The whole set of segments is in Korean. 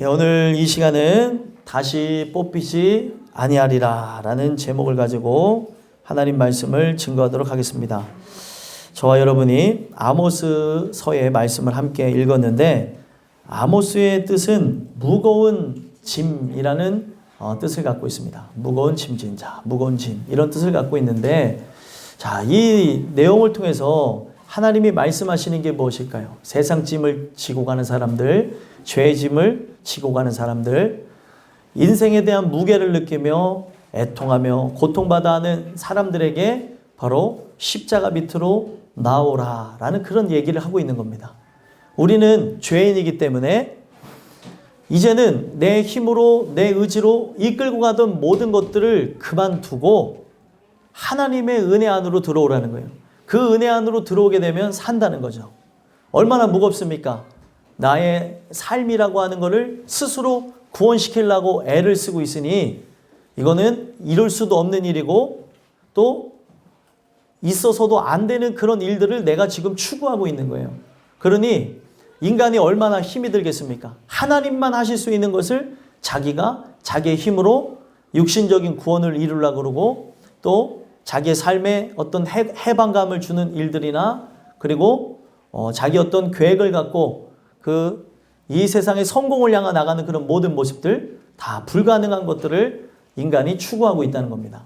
오늘 이 시간은 다시 뽑히지 아니하리라 라는 제목을 가지고 하나님 말씀을 증거하도록 하겠습니다. 저와 여러분이 아모스서의 말씀을 함께 읽었는데, 아모스의 뜻은 무거운 짐이라는 뜻을 갖고 있습니다. 무거운 짐진자, 무거운 짐, 이런 뜻을 갖고 있는데, 자, 이 내용을 통해서 하나님이 말씀하시는 게 무엇일까요? 세상 짐을 지고 가는 사람들, 죄의 짐을 지고 가는 사람들, 인생에 대한 무게를 느끼며 애통하며 고통받아 하는 사람들에게 바로 십자가 밑으로 나오라 라는 그런 얘기를 하고 있는 겁니다. 우리는 죄인이기 때문에 이제는 내 힘으로, 내 의지로 이끌고 가던 모든 것들을 그만두고 하나님의 은혜 안으로 들어오라는 거예요. 그 은혜 안으로 들어오게 되면 산다는 거죠. 얼마나 무겁습니까? 나의 삶이라고 하는 것을 스스로 구원시키려고 애를 쓰고 있으니 이거는 이룰 수도 없는 일이고, 또 있어서도 안 되는 그런 일들을 내가 지금 추구하고 있는 거예요. 그러니 인간이 얼마나 힘이 들겠습니까? 하나님만 하실 수 있는 것을 자기가 자기의 힘으로 육신적인 구원을 이루려고 그러고, 또 자기의 삶에 어떤 해방감을 주는 일들이나, 그리고 자기 어떤 계획을 갖고 이 세상의 성공을 향해 나가는 그런 모든 모습들, 다 불가능한 것들을 인간이 추구하고 있다는 겁니다.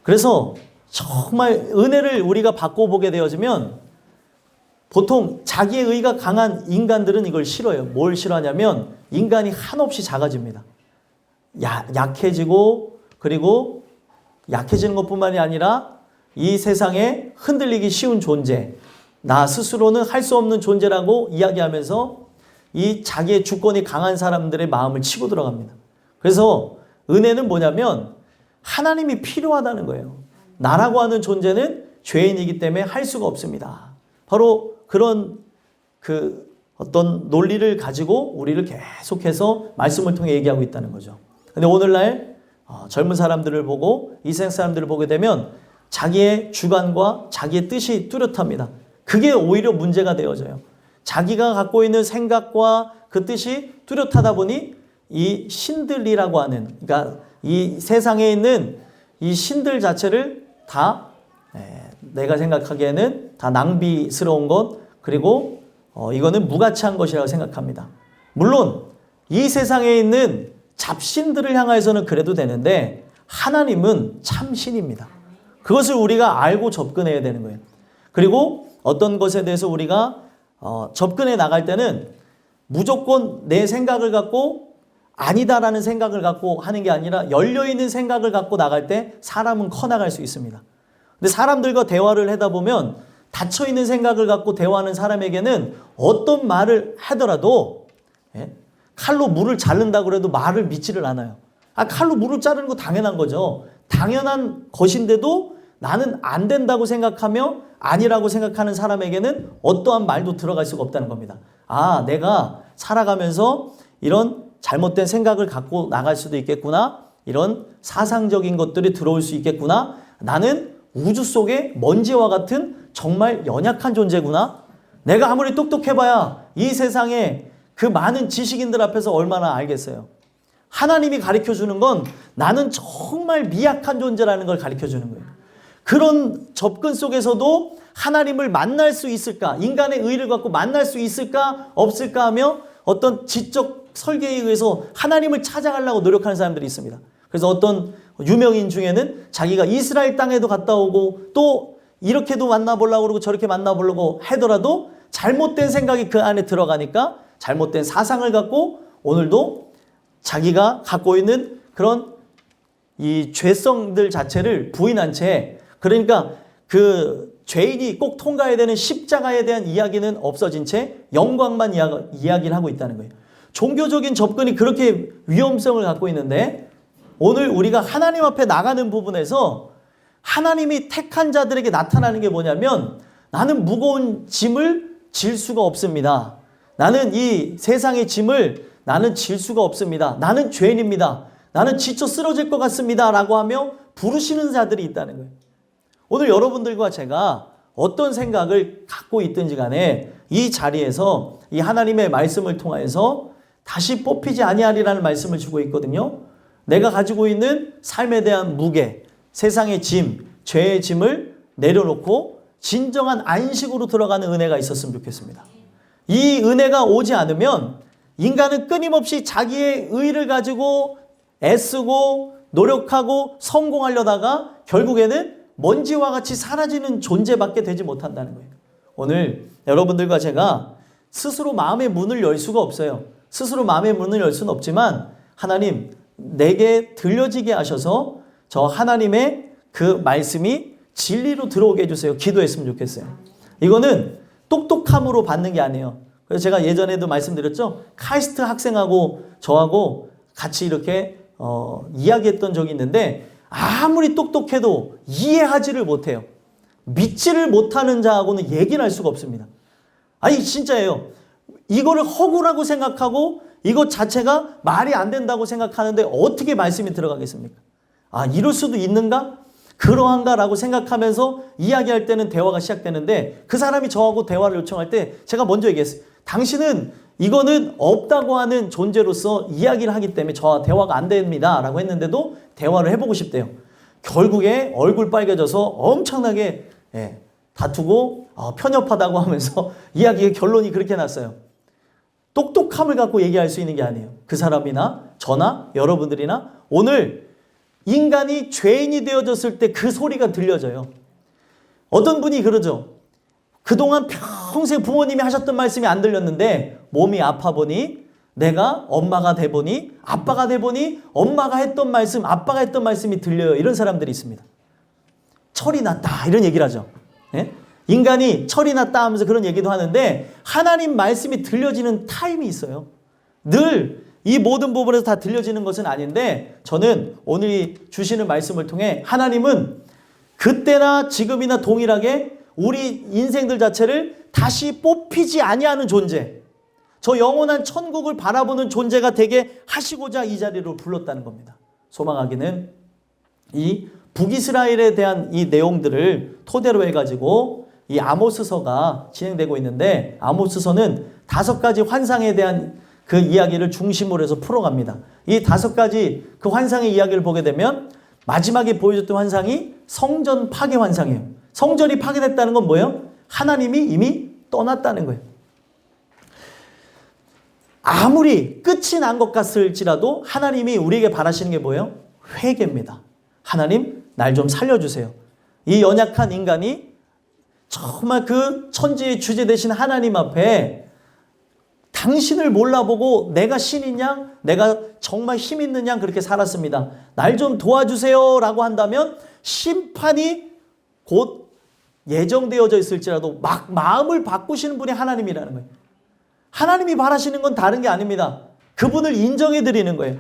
그래서 정말 은혜를 우리가 받고 보게 되어지면 보통 자기의 의가 강한 인간들은 이걸 싫어요. 뭘 싫어하냐면 인간이 한없이 작아집니다. 약해지고, 그리고 약해지는 것뿐만이 아니라 이 세상에 흔들리기 쉬운 존재, 나 스스로는 할 수 없는 존재라고 이야기하면서 이 자기의 주권이 강한 사람들의 마음을 치고 들어갑니다. 그래서 은혜는 뭐냐면 하나님이 필요하다는 거예요. 나라고 하는 존재는 죄인이기 때문에 할 수가 없습니다. 바로 그런 어떤 논리를 가지고 우리를 계속해서 말씀을 통해 얘기하고 있다는 거죠. 근데 오늘날 젊은 사람들을 보고 이 세상 사람들을 보게 되면 자기의 주관과 자기의 뜻이 뚜렷합니다. 그게 오히려 문제가 되어져요. 자기가 갖고 있는 생각과 그 뜻이 뚜렷하다 보니 이 신들이라고 하는, 그러니까 이 세상에 있는 이 신들 자체를 다 내가 생각하기에는 다 낭비스러운 것, 그리고 이거는 무가치한 것이라고 생각합니다. 물론 이 세상에 있는 잡신들을 향해서는 그래도 되는데 하나님은 참신입니다. 그것을 우리가 알고 접근해야 되는 거예요. 그리고 어떤 것에 대해서 우리가 접근해 나갈 때는 무조건 내 생각을 갖고 아니다라는 생각을 갖고 하는 게 아니라 열려있는 생각을 갖고 나갈 때 사람은 커나갈 수 있습니다. 근데 사람들과 대화를 하다 보면 닫혀있는 생각을 갖고 대화하는 사람에게는 어떤 말을 하더라도 칼로 물을 자른다고 해도 말을 믿지를 않아요. 칼로 물을 자르는 거 당연한 거죠. 당연한 것인데도 나는 안 된다고 생각하며 아니라고 생각하는 사람에게는 어떠한 말도 들어갈 수가 없다는 겁니다. 내가 살아가면서 이런 잘못된 생각을 갖고 나갈 수도 있겠구나. 이런 사상적인 것들이 들어올 수 있겠구나. 나는 우주 속의 먼지와 같은 정말 연약한 존재구나. 내가 아무리 똑똑해봐야 이 세상에 그 많은 지식인들 앞에서 얼마나 알겠어요. 하나님이 가르쳐주는 건 나는 정말 미약한 존재라는 걸 가르쳐주는 거예요. 그런 접근 속에서도 하나님을 만날 수 있을까? 인간의 의를 갖고 만날 수 있을까? 없을까? 하며 어떤 지적 설계에 의해서 하나님을 찾아가려고 노력하는 사람들이 있습니다. 그래서 어떤 유명인 중에는 자기가 이스라엘 땅에도 갔다 오고 또 이렇게도 만나보려고 그러고 저렇게 만나보려고 하더라도 잘못된 생각이 그 안에 들어가니까 잘못된 사상을 갖고 오늘도 자기가 갖고 있는 그런 이 죄성들 자체를 부인한 채, 그러니까 그 죄인이 꼭 통과해야 되는 십자가에 대한 이야기는 없어진 채 영광만 이야기를 하고 있다는 거예요. 종교적인 접근이 그렇게 위험성을 갖고 있는데, 오늘 우리가 하나님 앞에 나가는 부분에서 하나님이 택한 자들에게 나타나는 게 뭐냐면, 나는 무거운 짐을 질 수가 없습니다. 나는 이 세상의 짐을 나는 질 수가 없습니다. 나는 죄인입니다. 나는 지쳐 쓰러질 것 같습니다. 라고 하며 부르시는 자들이 있다는 거예요. 오늘 여러분들과 제가 어떤 생각을 갖고 있든지 간에 이 자리에서 이 하나님의 말씀을 통하여서 다시 뽑히지 아니하리라는 말씀을 주고 있거든요. 내가 가지고 있는 삶에 대한 무게, 세상의 짐, 죄의 짐을 내려놓고 진정한 안식으로 들어가는 은혜가 있었으면 좋겠습니다. 이 은혜가 오지 않으면 인간은 끊임없이 자기의 의의를 가지고 애쓰고 노력하고 성공하려다가 결국에는 먼지와 같이 사라지는 존재밖에 되지 못한다는 거예요. 오늘 여러분들과 제가 스스로 마음의 문을 열 수가 없어요. 스스로 마음의 문을 열 수는 없지만 하나님 내게 들려지게 하셔서 저 하나님의 그 말씀이 진리로 들어오게 해주세요. 기도했으면 좋겠어요. 이거는 똑똑함으로 받는 게 아니에요. 그래서 제가 예전에도 말씀드렸죠. 카이스트 학생하고 저하고 같이 이렇게 이야기했던 적이 있는데 아무리 똑똑해도 이해하지를 못해요. 믿지를 못하는 자하고는 얘기를 할 수가 없습니다. 아니 진짜예요. 이거를 허구라고 생각하고 이것 자체가 말이 안 된다고 생각하는데 어떻게 말씀이 들어가겠습니까? 아 이럴 수도 있는가? 그러한가? 라고 생각하면서 이야기할 때는 대화가 시작되는데 그 사람이 저하고 대화를 요청할 때 제가 먼저 얘기했어요. 당신은 이거는 없다고 하는 존재로서 이야기를 하기 때문에 저와 대화가 안 됩니다 라고 했는데도 대화를 해보고 싶대요. 결국에 얼굴 빨개져서 엄청나게 다투고 편협하다고 하면서 이야기의 결론이 그렇게 났어요. 똑똑함을 갖고 얘기할 수 있는 게 아니에요. 그 사람이나 저나 여러분들이나 오늘 인간이 죄인이 되어졌을 때 그 소리가 들려져요. 어떤 분이 그러죠. 그동안 평생 부모님이 하셨던 말씀이 안 들렸는데 몸이 아파 보니 내가 엄마가 돼 보니 아빠가 돼 보니 엄마가 했던 말씀 아빠가 했던 말씀이 들려요. 이런 사람들이 있습니다. 철이 났다 이런 얘기를 하죠. 예? 인간이 철이 났다 하면서 그런 얘기도 하는데 하나님 말씀이 들려지는 타임이 있어요. 늘 이 모든 부분에서 다 들려지는 것은 아닌데 저는 오늘 주시는 말씀을 통해 하나님은 그때나 지금이나 동일하게 우리 인생들 자체를 다시 뽑히지 아니하는 존재, 저 영원한 천국을 바라보는 존재가 되게 하시고자 이 자리로 불렀다는 겁니다. 소망하기는 이 북이스라엘에 대한 이 내용들을 토대로 해가지고 이 아모스서가 진행되고 있는데 아모스서는 5가지 환상에 대한 그 이야기를 중심으로 해서 풀어갑니다. 이 5가지 그 환상의 이야기를 보게 되면 마지막에 보여줬던 환상이 성전 파괴 환상이에요. 성전이 파괴됐다는 건 뭐예요? 하나님이 이미 떠났다는 거예요. 아무리 끝이 난 것 같을지라도 하나님이 우리에게 바라시는 게 뭐예요? 회개입니다. 하나님 날 좀 살려주세요. 이 연약한 인간이 정말 그 천지의 주제 되신 하나님 앞에 당신을 몰라보고 내가 신이냐 내가 정말 힘 있느냐 그렇게 살았습니다. 날 좀 도와주세요 라고 한다면 심판이 곧 예정되어져 있을지라도 막 마음을 바꾸시는 분이 하나님이라는 거예요. 하나님이 바라시는 건 다른 게 아닙니다. 그분을 인정해 드리는 거예요.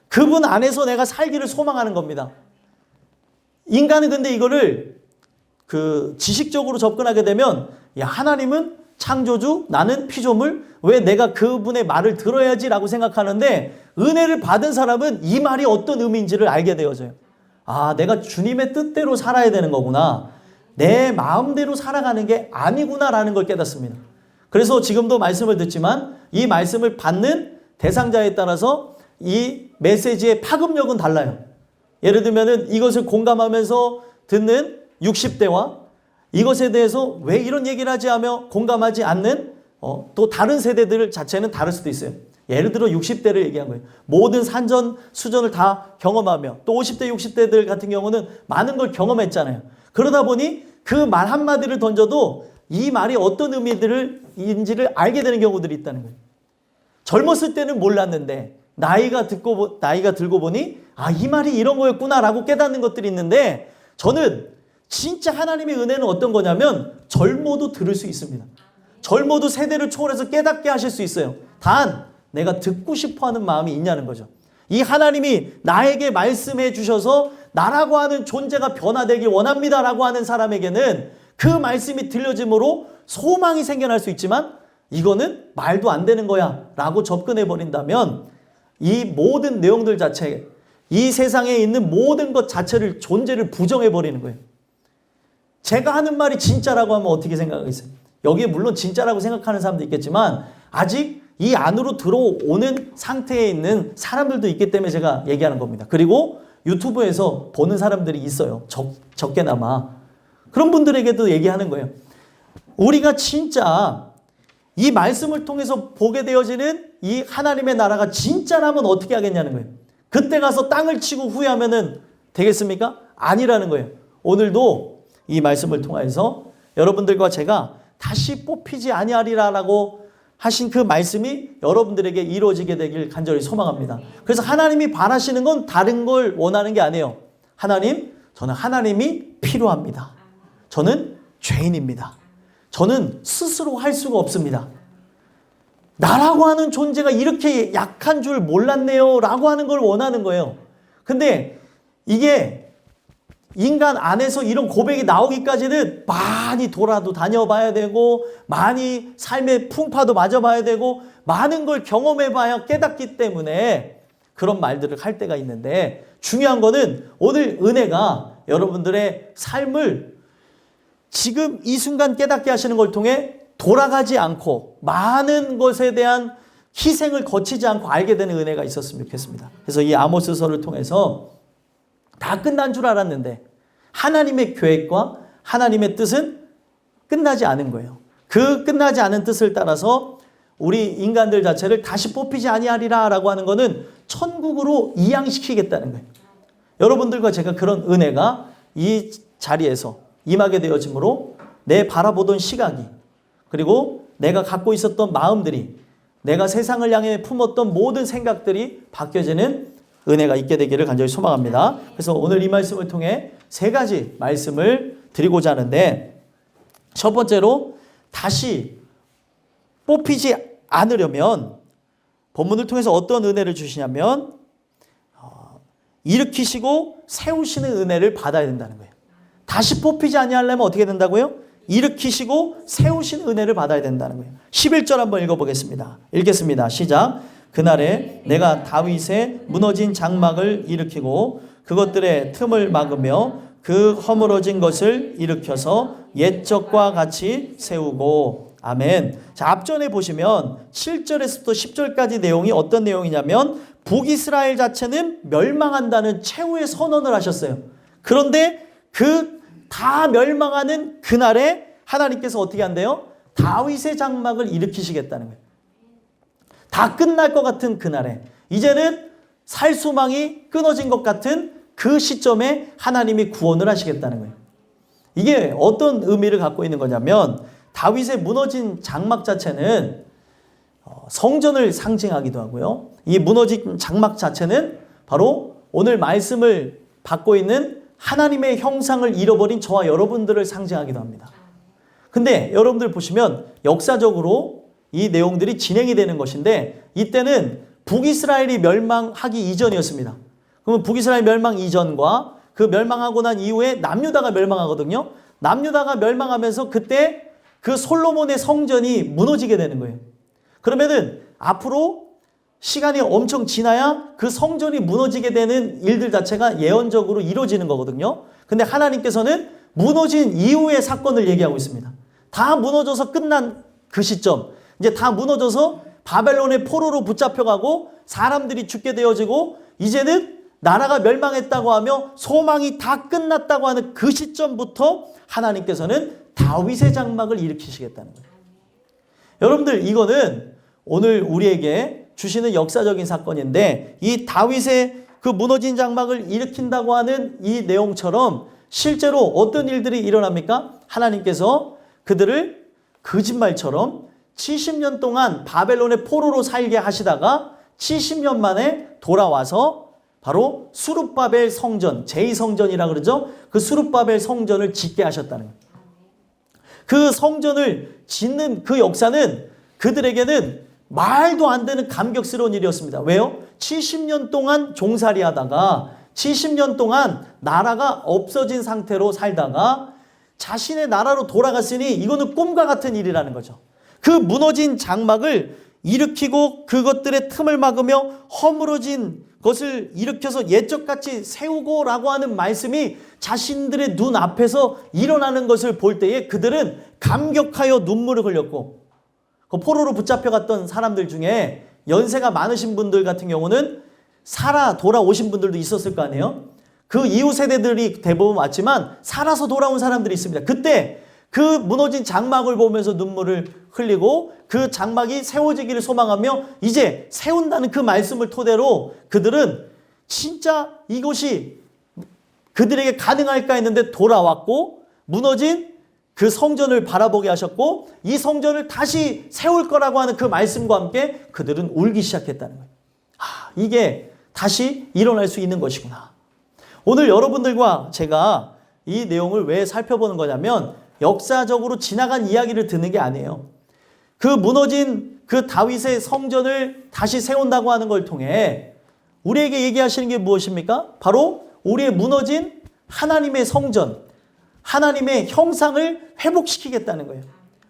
그분 안에서 내가 살기를 소망하는 겁니다. 인간은 근데 이거를 지식적으로 접근하게 되면 야 하나님은 창조주 나는 피조물 왜 내가 그분의 말을 들어야지 라고 생각하는데 은혜를 받은 사람은 이 말이 어떤 의미인지를 알게 되어져요. 아 내가 주님의 뜻대로 살아야 되는 거구나. 내 마음대로 살아가는 게 아니구나 라는 걸 깨닫습니다. 그래서 지금도 말씀을 듣지만 이 말씀을 받는 대상자에 따라서 이 메시지의 파급력은 달라요. 예를 들면은 이것을 공감하면서 듣는 60대와 이것에 대해서 왜 이런 얘기를 하지 하며 공감하지 않는 또 다른 세대들 자체는 다를 수도 있어요. 예를 들어 60대를 얘기한 거예요. 모든 산전, 수전을 다 경험하며 또 50대, 60대들 같은 경우는 많은 걸 경험했잖아요. 그러다 보니 그 말 한마디를 던져도 이 말이 어떤 의미인지를 알게 되는 경우들이 있다는 거예요. 젊었을 때는 몰랐는데 나이가 들고 보니 아, 이 말이 이런 거였구나라고 깨닫는 것들이 있는데 저는 진짜 하나님의 은혜는 어떤 거냐면 젊어도 들을 수 있습니다. 젊어도 세대를 초월해서 깨닫게 하실 수 있어요. 단 내가 듣고 싶어하는 마음이 있냐는 거죠. 이 하나님이 나에게 말씀해 주셔서 나라고 하는 존재가 변화되길 원합니다라고 하는 사람에게는 그 말씀이 들려짐으로 소망이 생겨날 수 있지만 이거는 말도 안 되는 거야 라고 접근해 버린다면 이 모든 내용들 자체, 이 세상에 있는 모든 것 자체를 존재를 부정해 버리는 거예요. 제가 하는 말이 진짜라고 하면 어떻게 생각하겠어요? 여기에 물론 진짜라고 생각하는 사람도 있겠지만 아직 이 안으로 들어오는 상태에 있는 사람들도 있기 때문에 제가 얘기하는 겁니다. 그리고 유튜브에서 보는 사람들이 있어요. 적게나마. 그런 분들에게도 얘기하는 거예요. 우리가 진짜 이 말씀을 통해서 보게 되어지는 이 하나님의 나라가 진짜라면 어떻게 하겠냐는 거예요. 그때 가서 땅을 치고 후회하면은 되겠습니까? 아니라는 거예요. 오늘도 이 말씀을 통해서 여러분들과 제가 다시 뽑히지 아니하리라라고 하신 그 말씀이 여러분들에게 이루어지게 되길 간절히 소망합니다. 그래서 하나님이 바라시는 건 다른 걸 원하는 게 아니에요. 하나님, 저는 하나님이 필요합니다. 저는 죄인입니다. 저는 스스로 할 수가 없습니다. 나라고 하는 존재가 이렇게 약한 줄 몰랐네요 라고 하는 걸 원하는 거예요. 근데 이게 인간 안에서 이런 고백이 나오기까지는 많이 돌아도 다녀봐야 되고 많이 삶의 풍파도 맞아봐야 되고 많은 걸 경험해봐야 깨닫기 때문에 그런 말들을 할 때가 있는데, 중요한 거는 오늘 은혜가 여러분들의 삶을 지금 이 순간 깨닫게 하시는 걸 통해 돌아가지 않고 많은 것에 대한 희생을 거치지 않고 알게 되는 은혜가 있었으면 좋겠습니다. 그래서 이 아모스서를 통해서 다 끝난 줄 알았는데 하나님의 계획과 하나님의 뜻은 끝나지 않은 거예요. 그 끝나지 않은 뜻을 따라서 우리 인간들 자체를 다시 뽑히지 아니하리라 라고 하는 것은 천국으로 이양시키겠다는 거예요. 여러분들과 제가 그런 은혜가 이 자리에서 임하게 되어지므로 내 바라보던 시각이, 그리고 내가 갖고 있었던 마음들이, 내가 세상을 향해 품었던 모든 생각들이 바뀌어지는 은혜가 있게 되기를 간절히 소망합니다. 그래서 오늘 이 말씀을 통해 세 가지 말씀을 드리고자 하는데, 첫 번째로 다시 뽑히지 않으려면 본문을 통해서 어떤 은혜를 주시냐면 일으키시고 세우시는 은혜를 받아야 된다는 거예요. 다시 뽑히지 아니하려면 어떻게 된다고요? 일으키시고 세우신 은혜를 받아야 된다는 거예요. 11절 한번 읽어보겠습니다. 읽겠습니다. 시작. 그날에 내가 다윗의 무너진 장막을 일으키고 그것들의 틈을 막으며 그 허물어진 것을 일으켜서 옛적과 같이 세우고. 아멘. 자, 앞전에 보시면 7절에서부터 10절까지 내용이 어떤 내용이냐면 북이스라엘 자체는 멸망한다는 최후의 선언을 하셨어요. 그런데 그 다 멸망하는 그날에 하나님께서 어떻게 한대요? 다윗의 장막을 일으키시겠다는 거예요. 다 끝날 것 같은 그날에, 이제는 살 소망이 끊어진 것 같은 그 시점에 하나님이 구원을 하시겠다는 거예요. 이게 어떤 의미를 갖고 있는 거냐면 다윗의 무너진 장막 자체는 성전을 상징하기도 하고요. 이 무너진 장막 자체는 바로 오늘 말씀을 받고 있는 하나님의 형상을 잃어버린 저와 여러분들을 상징하기도 합니다. 근데 여러분들 보시면 역사적으로 이 내용들이 진행이 되는 것인데, 이때는 북이스라엘이 멸망하기 이전이었습니다. 그러면 북이스라엘 멸망 이전과 그 멸망하고 난 이후에 남유다가 멸망하거든요. 남유다가 멸망하면서 그때 그 솔로몬의 성전이 무너지게 되는 거예요. 그러면은 앞으로 시간이 엄청 지나야 그 성전이 무너지게 되는 일들 자체가 예언적으로 이루어지는 거거든요. 근데 하나님께서는 무너진 이후의 사건을 얘기하고 있습니다. 다 무너져서 끝난 그 시점, 이제 다 무너져서 바벨론의 포로로 붙잡혀가고 사람들이 죽게 되어지고 이제는 나라가 멸망했다고 하며 소망이 다 끝났다고 하는 그 시점부터 하나님께서는 다윗의 장막을 일으키시겠다는 거예요. 여러분들, 이거는 오늘 우리에게 주시는 역사적인 사건인데, 이 다윗의 그 무너진 장막을 일으킨다고 하는 이 내용처럼 실제로 어떤 일들이 일어납니까? 하나님께서 그들을 거짓말처럼 70년 동안 바벨론의 포로로 살게 하시다가 70년 만에 돌아와서 바로 수룹바벨 성전, 제2성전이라 그러죠. 그 수룹바벨 성전을 짓게 하셨다는 거예요. 그 성전을 짓는 그 역사는 그들에게는 말도 안 되는 감격스러운 일이었습니다. 왜요? 70년 동안 종살이 하다가 70년 동안 나라가 없어진 상태로 살다가 자신의 나라로 돌아갔으니 이거는 꿈과 같은 일이라는 거죠. 그 무너진 장막을 일으키고 그것들의 틈을 막으며 허물어진 것을 일으켜서 옛적같이 세우고 라고 하는 말씀이 자신들의 눈앞에서 일어나는 것을 볼 때에 그들은 감격하여 눈물을 흘렸고, 그 포로로 붙잡혀갔던 사람들 중에 연세가 많으신 분들 같은 경우는 살아 돌아오신 분들도 있었을 거 아니에요. 그 이후 세대들이 대부분 왔지만 살아서 돌아온 사람들이 있습니다. 그때 그 무너진 장막을 보면서 눈물을 흘리고 그 장막이 세워지기를 소망하며 이제 세운다는 그 말씀을 토대로 그들은 진짜 이것이 그들에게 가능할까 했는데 돌아왔고 무너진 그 성전을 바라보게 하셨고 이 성전을 다시 세울 거라고 하는 그 말씀과 함께 그들은 울기 시작했다는 거예요. 이게 다시 일어날 수 있는 것이구나. 오늘 여러분들과 제가 이 내용을 왜 살펴보는 거냐면 역사적으로 지나간 이야기를 듣는 게 아니에요. 그 무너진 그 다윗의 성전을 다시 세운다고 하는 걸 통해 우리에게 얘기하시는 게 무엇입니까? 바로 우리의 무너진 하나님의 성전, 하나님의 형상을 회복시키겠다는 거예요.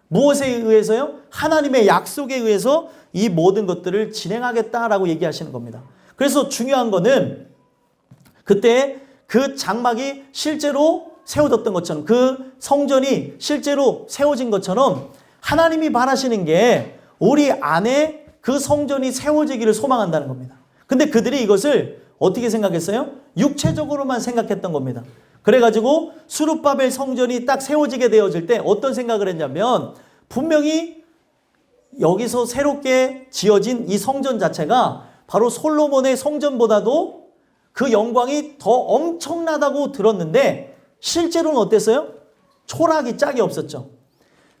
무엇에 의해서요? 하나님의 약속에 의해서 이 모든 것들을 진행하겠다라고 얘기하시는 겁니다. 그래서 중요한 거는 그때 그 장막이 실제로 세워졌던 것처럼 그 성전이 실제로 세워진 것처럼 하나님이 바라시는 게 우리 안에 그 성전이 세워지기를 소망한다는 겁니다. 근데 그들이 이것을 어떻게 생각했어요? 육체적으로만 생각했던 겁니다. 그래가지고 스룹바벨 성전이 딱 세워지게 되어질 때 어떤 생각을 했냐면 분명히 여기서 새롭게 지어진 이 성전 자체가 바로 솔로몬의 성전보다도 그 영광이 더 엄청나다고 들었는데 실제로는 어땠어요? 초락이 짝이 없었죠.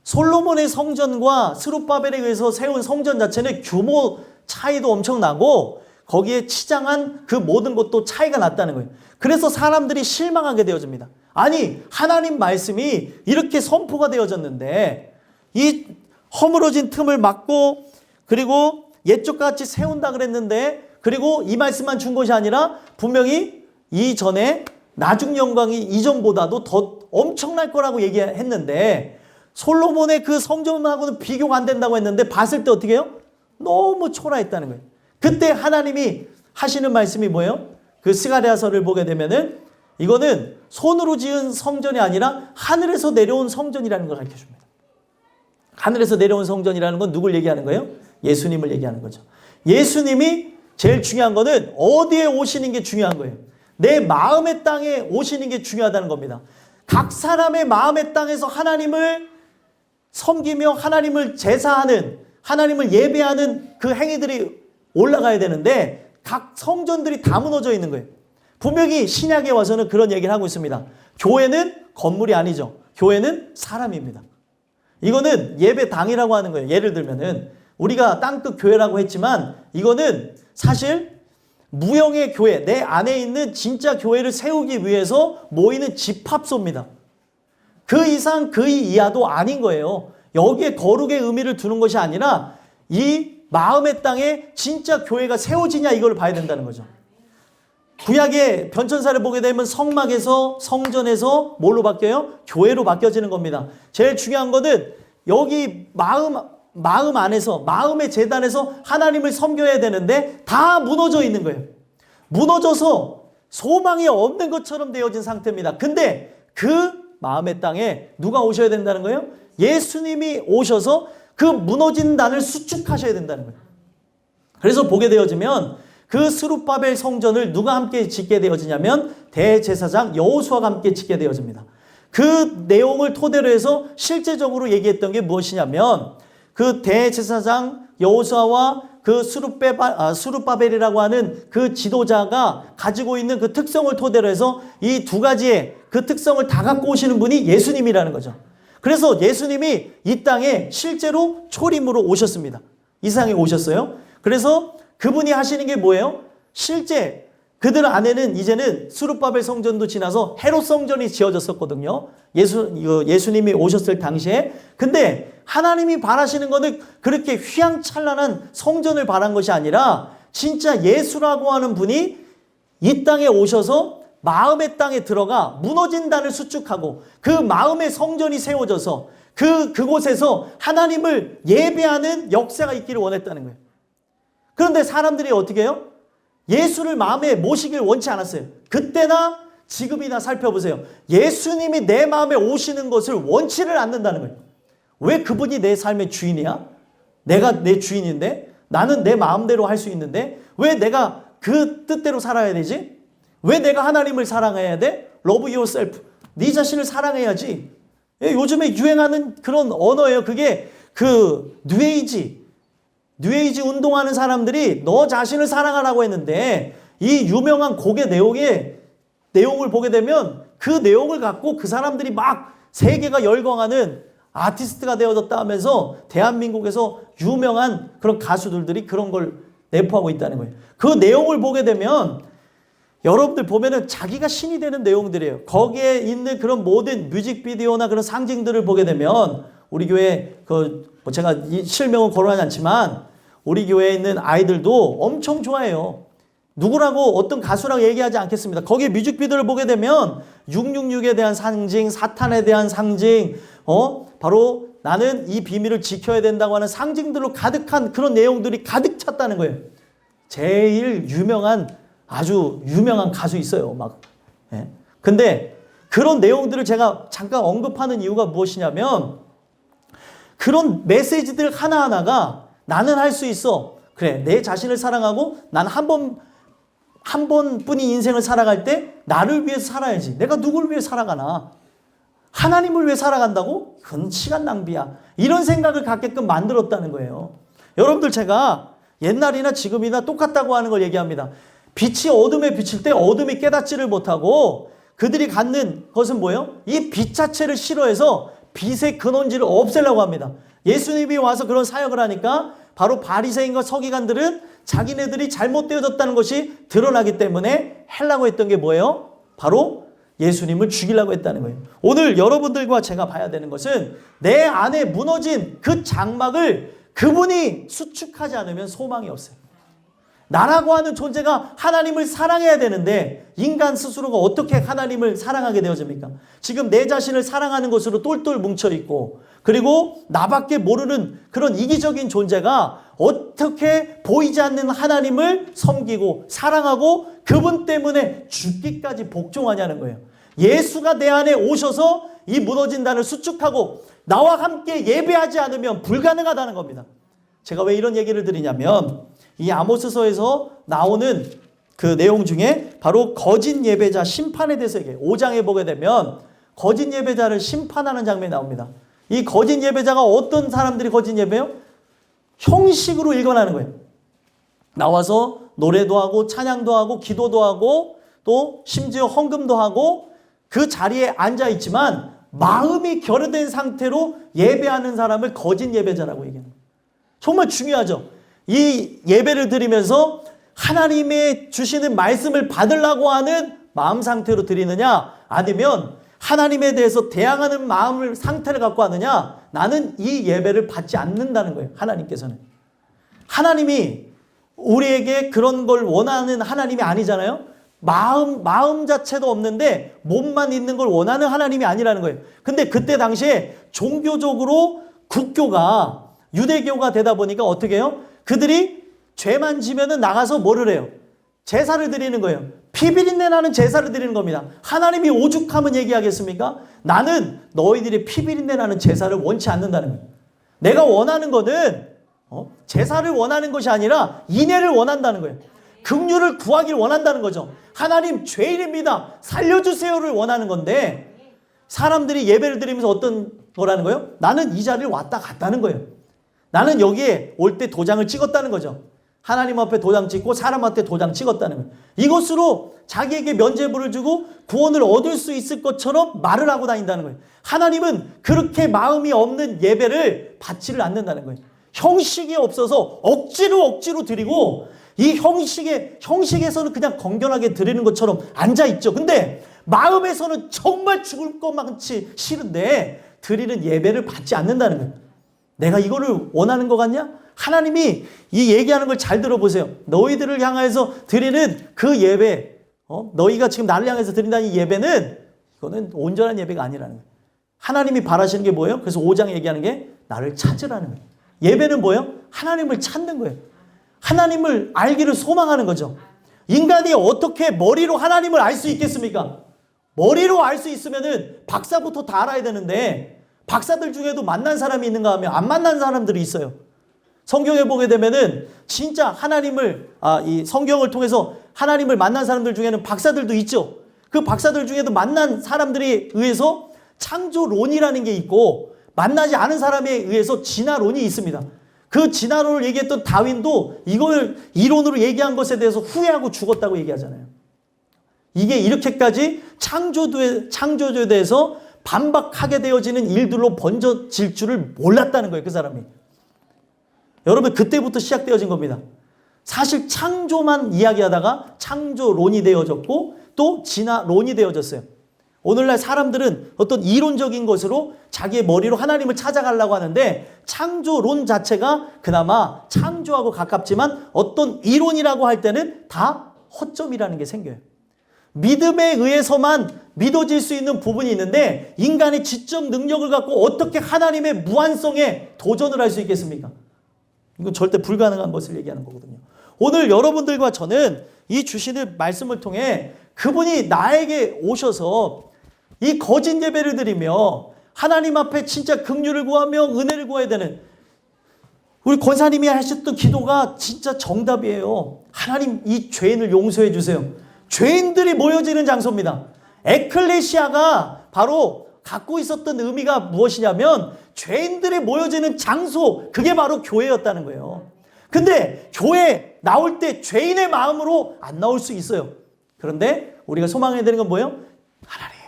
솔로몬의 성전과 스룹바벨에 의해서 세운 성전 자체는 규모 차이도 엄청나고 거기에 치장한 그 모든 것도 차이가 났다는 거예요. 그래서 사람들이 실망하게 되어집니다. 아니 하나님 말씀이 이렇게 선포가 되어졌는데 이 허물어진 틈을 막고 그리고 옛적과 같이 세운다 그랬는데 그리고 이 말씀만 준 것이 아니라 분명히 이전에 나중 영광이 이전보다도 더 엄청날 거라고 얘기했는데 솔로몬의 그 성전하고는 비교가 안 된다고 했는데 봤을 때 어떻게 해요? 너무 초라했다는 거예요. 그때 하나님이 하시는 말씀이 뭐예요? 그 스가랴서를 보게 되면은 이거는 손으로 지은 성전이 아니라 하늘에서 내려온 성전이라는 걸 가르쳐줍니다. 하늘에서 내려온 성전이라는 건 누굴 얘기하는 거예요? 예수님을 얘기하는 거죠. 예수님이 제일 중요한 거는 어디에 오시는 게 중요한 거예요. 내 마음의 땅에 오시는 게 중요하다는 겁니다. 각 사람의 마음의 땅에서 하나님을 섬기며 하나님을 제사하는 하나님을 예배하는 그 행위들이 올라가야 되는데 각 성전들이 다 무너져 있는 거예요. 분명히 신약에 와서는 그런 얘기를 하고 있습니다. 교회는 건물이 아니죠. 교회는 사람입니다. 이거는 예배당이라고 하는 거예요. 예를 들면은 우리가 땅끝 교회라고 했지만 이거는 사실 무형의 교회, 내 안에 있는 진짜 교회를 세우기 위해서 모이는 집합소입니다. 그 이상 그 이하도 아닌 거예요. 여기에 거룩의 의미를 두는 것이 아니라 이 마음의 땅에 진짜 교회가 세워지냐 이걸 봐야 된다는 거죠. 구약의 변천사를 보게 되면 성막에서 성전에서 뭘로 바뀌어요? 교회로 바뀌어지는 겁니다. 제일 중요한 거는 여기 마음 안에서 마음의 재단에서 하나님을 섬겨야 되는데 다 무너져 있는 거예요. 무너져서 소망이 없는 것처럼 되어진 상태입니다. 근데 그 마음의 땅에 누가 오셔야 된다는 거예요? 예수님이 오셔서 그 무너진 단을 수축하셔야 된다는 거예요. 그래서 보게 되어지면 그 스룹바벨 성전을 누가 함께 짓게 되어지냐면 대제사장 여호수아가 함께 짓게 되어집니다. 그 내용을 토대로 해서 실제적으로 얘기했던 게 무엇이냐면 그 대제사장 여호수아와 그 스룹바벨이라고 하는 그 지도자가 가지고 있는 그 특성을 토대로 해서 이 두 가지의 그 특성을 다 갖고 오시는 분이 예수님이라는 거죠. 그래서 예수님이 이 땅에 실제로 초림으로 오셨습니다. 이 세상에 오셨어요. 그래서 그분이 하시는 게 뭐예요? 실제 그들 안에는 이제는 스룹바벨 성전도 지나서 헤롯 성전이 지어졌었거든요. 예수님이 오셨을 당시에. 근데 하나님이 바라시는 거는 그렇게 휘황찬란한 성전을 바란 것이 아니라 진짜 예수라고 하는 분이 이 땅에 오셔서 마음의 땅에 들어가 무너진 단을 수축하고 그 마음의 성전이 세워져서 그곳에서 하나님을 예배하는 역사가 있기를 원했다는 거예요. 그런데 사람들이 어떻게 해요? 예수를 마음에 모시길 원치 않았어요. 그때나 지금이나 살펴보세요. 예수님이 내 마음에 오시는 것을 원치를 않는다는 거예요. 왜 그분이 내 삶의 주인이야? 내가 내 주인인데, 나는 내 마음대로 할 수 있는데 왜 내가 그 뜻대로 살아야 되지? 왜 내가 하나님을 사랑해야 돼? Love yourself. 네 자신을 사랑해야지. 요즘에 유행하는 그런 언어예요. 그게 그 뉴에이지 운동하는 사람들이 너 자신을 사랑하라고 했는데, 이 유명한 곡의 내용을 보게 되면 그 내용을 갖고 그 사람들이 막 세계가 열광하는 아티스트가 되어졌다 하면서 대한민국에서 유명한 그런 가수들이 그런 걸 내포하고 있다는 거예요. 그 내용을 보게 되면 여러분들 보면은 자기가 신이 되는 내용들이에요. 거기에 있는 그런 모든 뮤직비디오나 그런 상징들을 보게 되면 우리 교회 제가 이 실명은 거론하지 않지만 우리 교회에 있는 아이들도 엄청 좋아해요. 누구라고 어떤 가수라고 얘기하지 않겠습니다. 거기에 뮤직비디오를 보게 되면 666에 대한 상징, 사탄에 대한 상징, 바로 나는 이 비밀을 지켜야 된다고 하는 상징들로 가득한 그런 내용들이 가득 찼다는 거예요. 제일 아주 유명한 가수 있어요. 예. 근데 그런 내용들을 제가 잠깐 언급하는 이유가 무엇이냐면, 그런 메시지들 하나하나가 나는 할 수 있어. 그래, 내 자신을 사랑하고 난 한 번뿐인 인생을 살아갈 때 나를 위해서 살아야지. 내가 누구를 위해 살아가나? 하나님을 위해 살아간다고? 그건 시간 낭비야. 이런 생각을 갖게끔 만들었다는 거예요. 여러분들, 제가 옛날이나 지금이나 똑같다고 하는 걸 얘기합니다. 빛이 어둠에 비칠 때 어둠이 깨닫지를 못하고, 그들이 갖는 것은 뭐예요? 이 빛 자체를 싫어해서 빛의 근원지를 없애려고 합니다. 예수님이 와서 그런 사역을 하니까 바로 바리새인과 서기관들은 자기네들이 잘못되어졌다는 것이 드러나기 때문에 하려고 했던 게 뭐예요? 바로 예수님을 죽이려고 했다는 거예요. 오늘 여러분들과 제가 봐야 되는 것은 내 안에 무너진 그 장막을 그분이 수축하지 않으면 소망이 없어요. 나라고 하는 존재가 하나님을 사랑해야 되는데 인간 스스로가 어떻게 하나님을 사랑하게 되어집니까? 지금 내 자신을 사랑하는 것으로 똘똘 뭉쳐있고, 그리고 나밖에 모르는 그런 이기적인 존재가 어떻게 보이지 않는 하나님을 섬기고 사랑하고 그분 때문에 죽기까지 복종하냐는 거예요. 예수가 내 안에 오셔서 이 무너진 나를 수축하고 나와 함께 예배하지 않으면 불가능하다는 겁니다. 제가 왜 이런 얘기를 드리냐면, 이 아모스서에서 나오는 그 내용 중에 바로 거짓 예배자 심판에 대해서 얘기해요. 5장에 보게 되면 거짓 예배자를 심판하는 장면이 나옵니다. 이 거짓 예배자가 어떤 사람들이 거짓 예배요? 형식으로 일관하는 거예요. 나와서 노래도 하고 찬양도 하고 기도도 하고 또 심지어 헌금도 하고 그 자리에 앉아 있지만 마음이 결여된 상태로 예배하는 사람을 거짓 예배자라고 얘기합니다. 정말 중요하죠. 이 예배를 드리면서 하나님의 주시는 말씀을 받으려고 하는 마음 상태로 드리느냐, 아니면 하나님에 대해서 대항하는 마음을 상태를 갖고 하느냐, 나는 이 예배를 받지 않는다는 거예요. 하나님께서는. 하나님이 우리에게 그런 걸 원하는 하나님이 아니잖아요. 마음 자체도 없는데 몸만 있는 걸 원하는 하나님이 아니라는 거예요. 근데 그때 당시에 종교적으로 국교가 유대교가 되다 보니까 어떻게 해요? 그들이 죄만 지면은 나가서 뭐를 해요? 제사를 드리는 거예요. 피비린내 나는 제사를 드리는 겁니다. 하나님이 오죽하면 얘기하겠습니까? 나는 너희들이 피비린내 나는 제사를 원치 않는다는 거예요. 내가 원하는 거는 제사를 원하는 것이 아니라 인애를 원한다는 거예요. 긍휼을 구하길 원한다는 거죠. 하나님, 죄인입니다, 살려주세요를 원하는 건데, 사람들이 예배를 드리면서 어떤 거라는 거예요? 나는 이 자리를 왔다 갔다는 거예요. 나는 여기에 올 때 도장을 찍었다는 거죠. 하나님 앞에 도장 찍고 사람한테 도장 찍었다는 거예요. 이것으로 자기에게 면죄부를 주고 구원을 얻을 수 있을 것처럼 말을 하고 다닌다는 거예요. 하나님은 그렇게 마음이 없는 예배를 받지를 않는다는 거예요. 형식이 없어서 억지로 드리고, 이 형식에서는 그냥 건전하게 드리는 것처럼 앉아있죠. 근데 마음에서는 정말 죽을 것만치 싫은데 드리는 예배를 받지 않는다는 거예요. 내가 이거를 원하는 것 같냐? 하나님이 이 얘기하는 걸 잘 들어보세요. 너희들을 향해서 드리는 그 예배, 너희가 지금 나를 향해서 드린다는 이 예배는, 이거는 온전한 예배가 아니라는 거예요. 하나님이 바라시는 게 뭐예요? 그래서 5장에 얘기하는 게 나를 찾으라는 거예요. 예배는 뭐예요? 하나님을 찾는 거예요. 하나님을 알기를 소망하는 거죠. 인간이 어떻게 머리로 하나님을 알 수 있겠습니까? 머리로 알 수 있으면은 박사부터 다 알아야 되는데, 박사들 중에도 만난 사람이 있는가 하면 안 만난 사람들이 있어요. 성경에 보게 되면은 진짜 하나님을 이 성경을 통해서 하나님을 만난 사람들 중에는 박사들도 있죠. 그 박사들 중에도 만난 사람들에 의해서 창조론이라는 게 있고 만나지 않은 사람에 의해서 진화론이 있습니다. 그 진화론을 얘기했던 다윈도 이걸 이론으로 얘기한 것에 대해서 후회하고 죽었다고 얘기하잖아요. 이게 이렇게까지 창조주에 대해서 반박하게 되어지는 일들로 번져질 줄을 몰랐다는 거예요. 그 사람이. 여러분 그때부터 시작되어진 겁니다. 사실 창조만 이야기하다가 창조론이 되어졌고 또 진화론이 되어졌어요. 오늘날 사람들은 어떤 이론적인 것으로 자기의 머리로 하나님을 찾아가려고 하는데 창조론 자체가 그나마 창조하고 가깝지만 어떤 이론이라고 할 때는 다 허점이라는 게 생겨요. 믿음에 의해서만 믿어질 수 있는 부분이 있는데 인간의 지적 능력을 갖고 어떻게 하나님의 무한성에 도전을 할 수 있겠습니까? 이건 절대 불가능한 것을 얘기하는 거거든요. 오늘 여러분들과 저는 이 주시는 말씀을 통해 그분이 나에게 오셔서 이 거짓 예배를 드리며 하나님 앞에 진짜 긍휼을 구하며 은혜를 구해야 되는 우리 권사님이 하셨던 기도가 진짜 정답이에요. 하나님 이 죄인을 용서해 주세요. 죄인들이 모여지는 장소입니다. 에클레시아가 바로 갖고 있었던 의미가 무엇이냐면 죄인들이 모여지는 장소, 그게 바로 교회였다는 거예요. 근데 교회 나올 때 죄인의 마음으로 안 나올 수 있어요. 그런데 우리가 소망해야 되는 건 뭐예요? 하나님,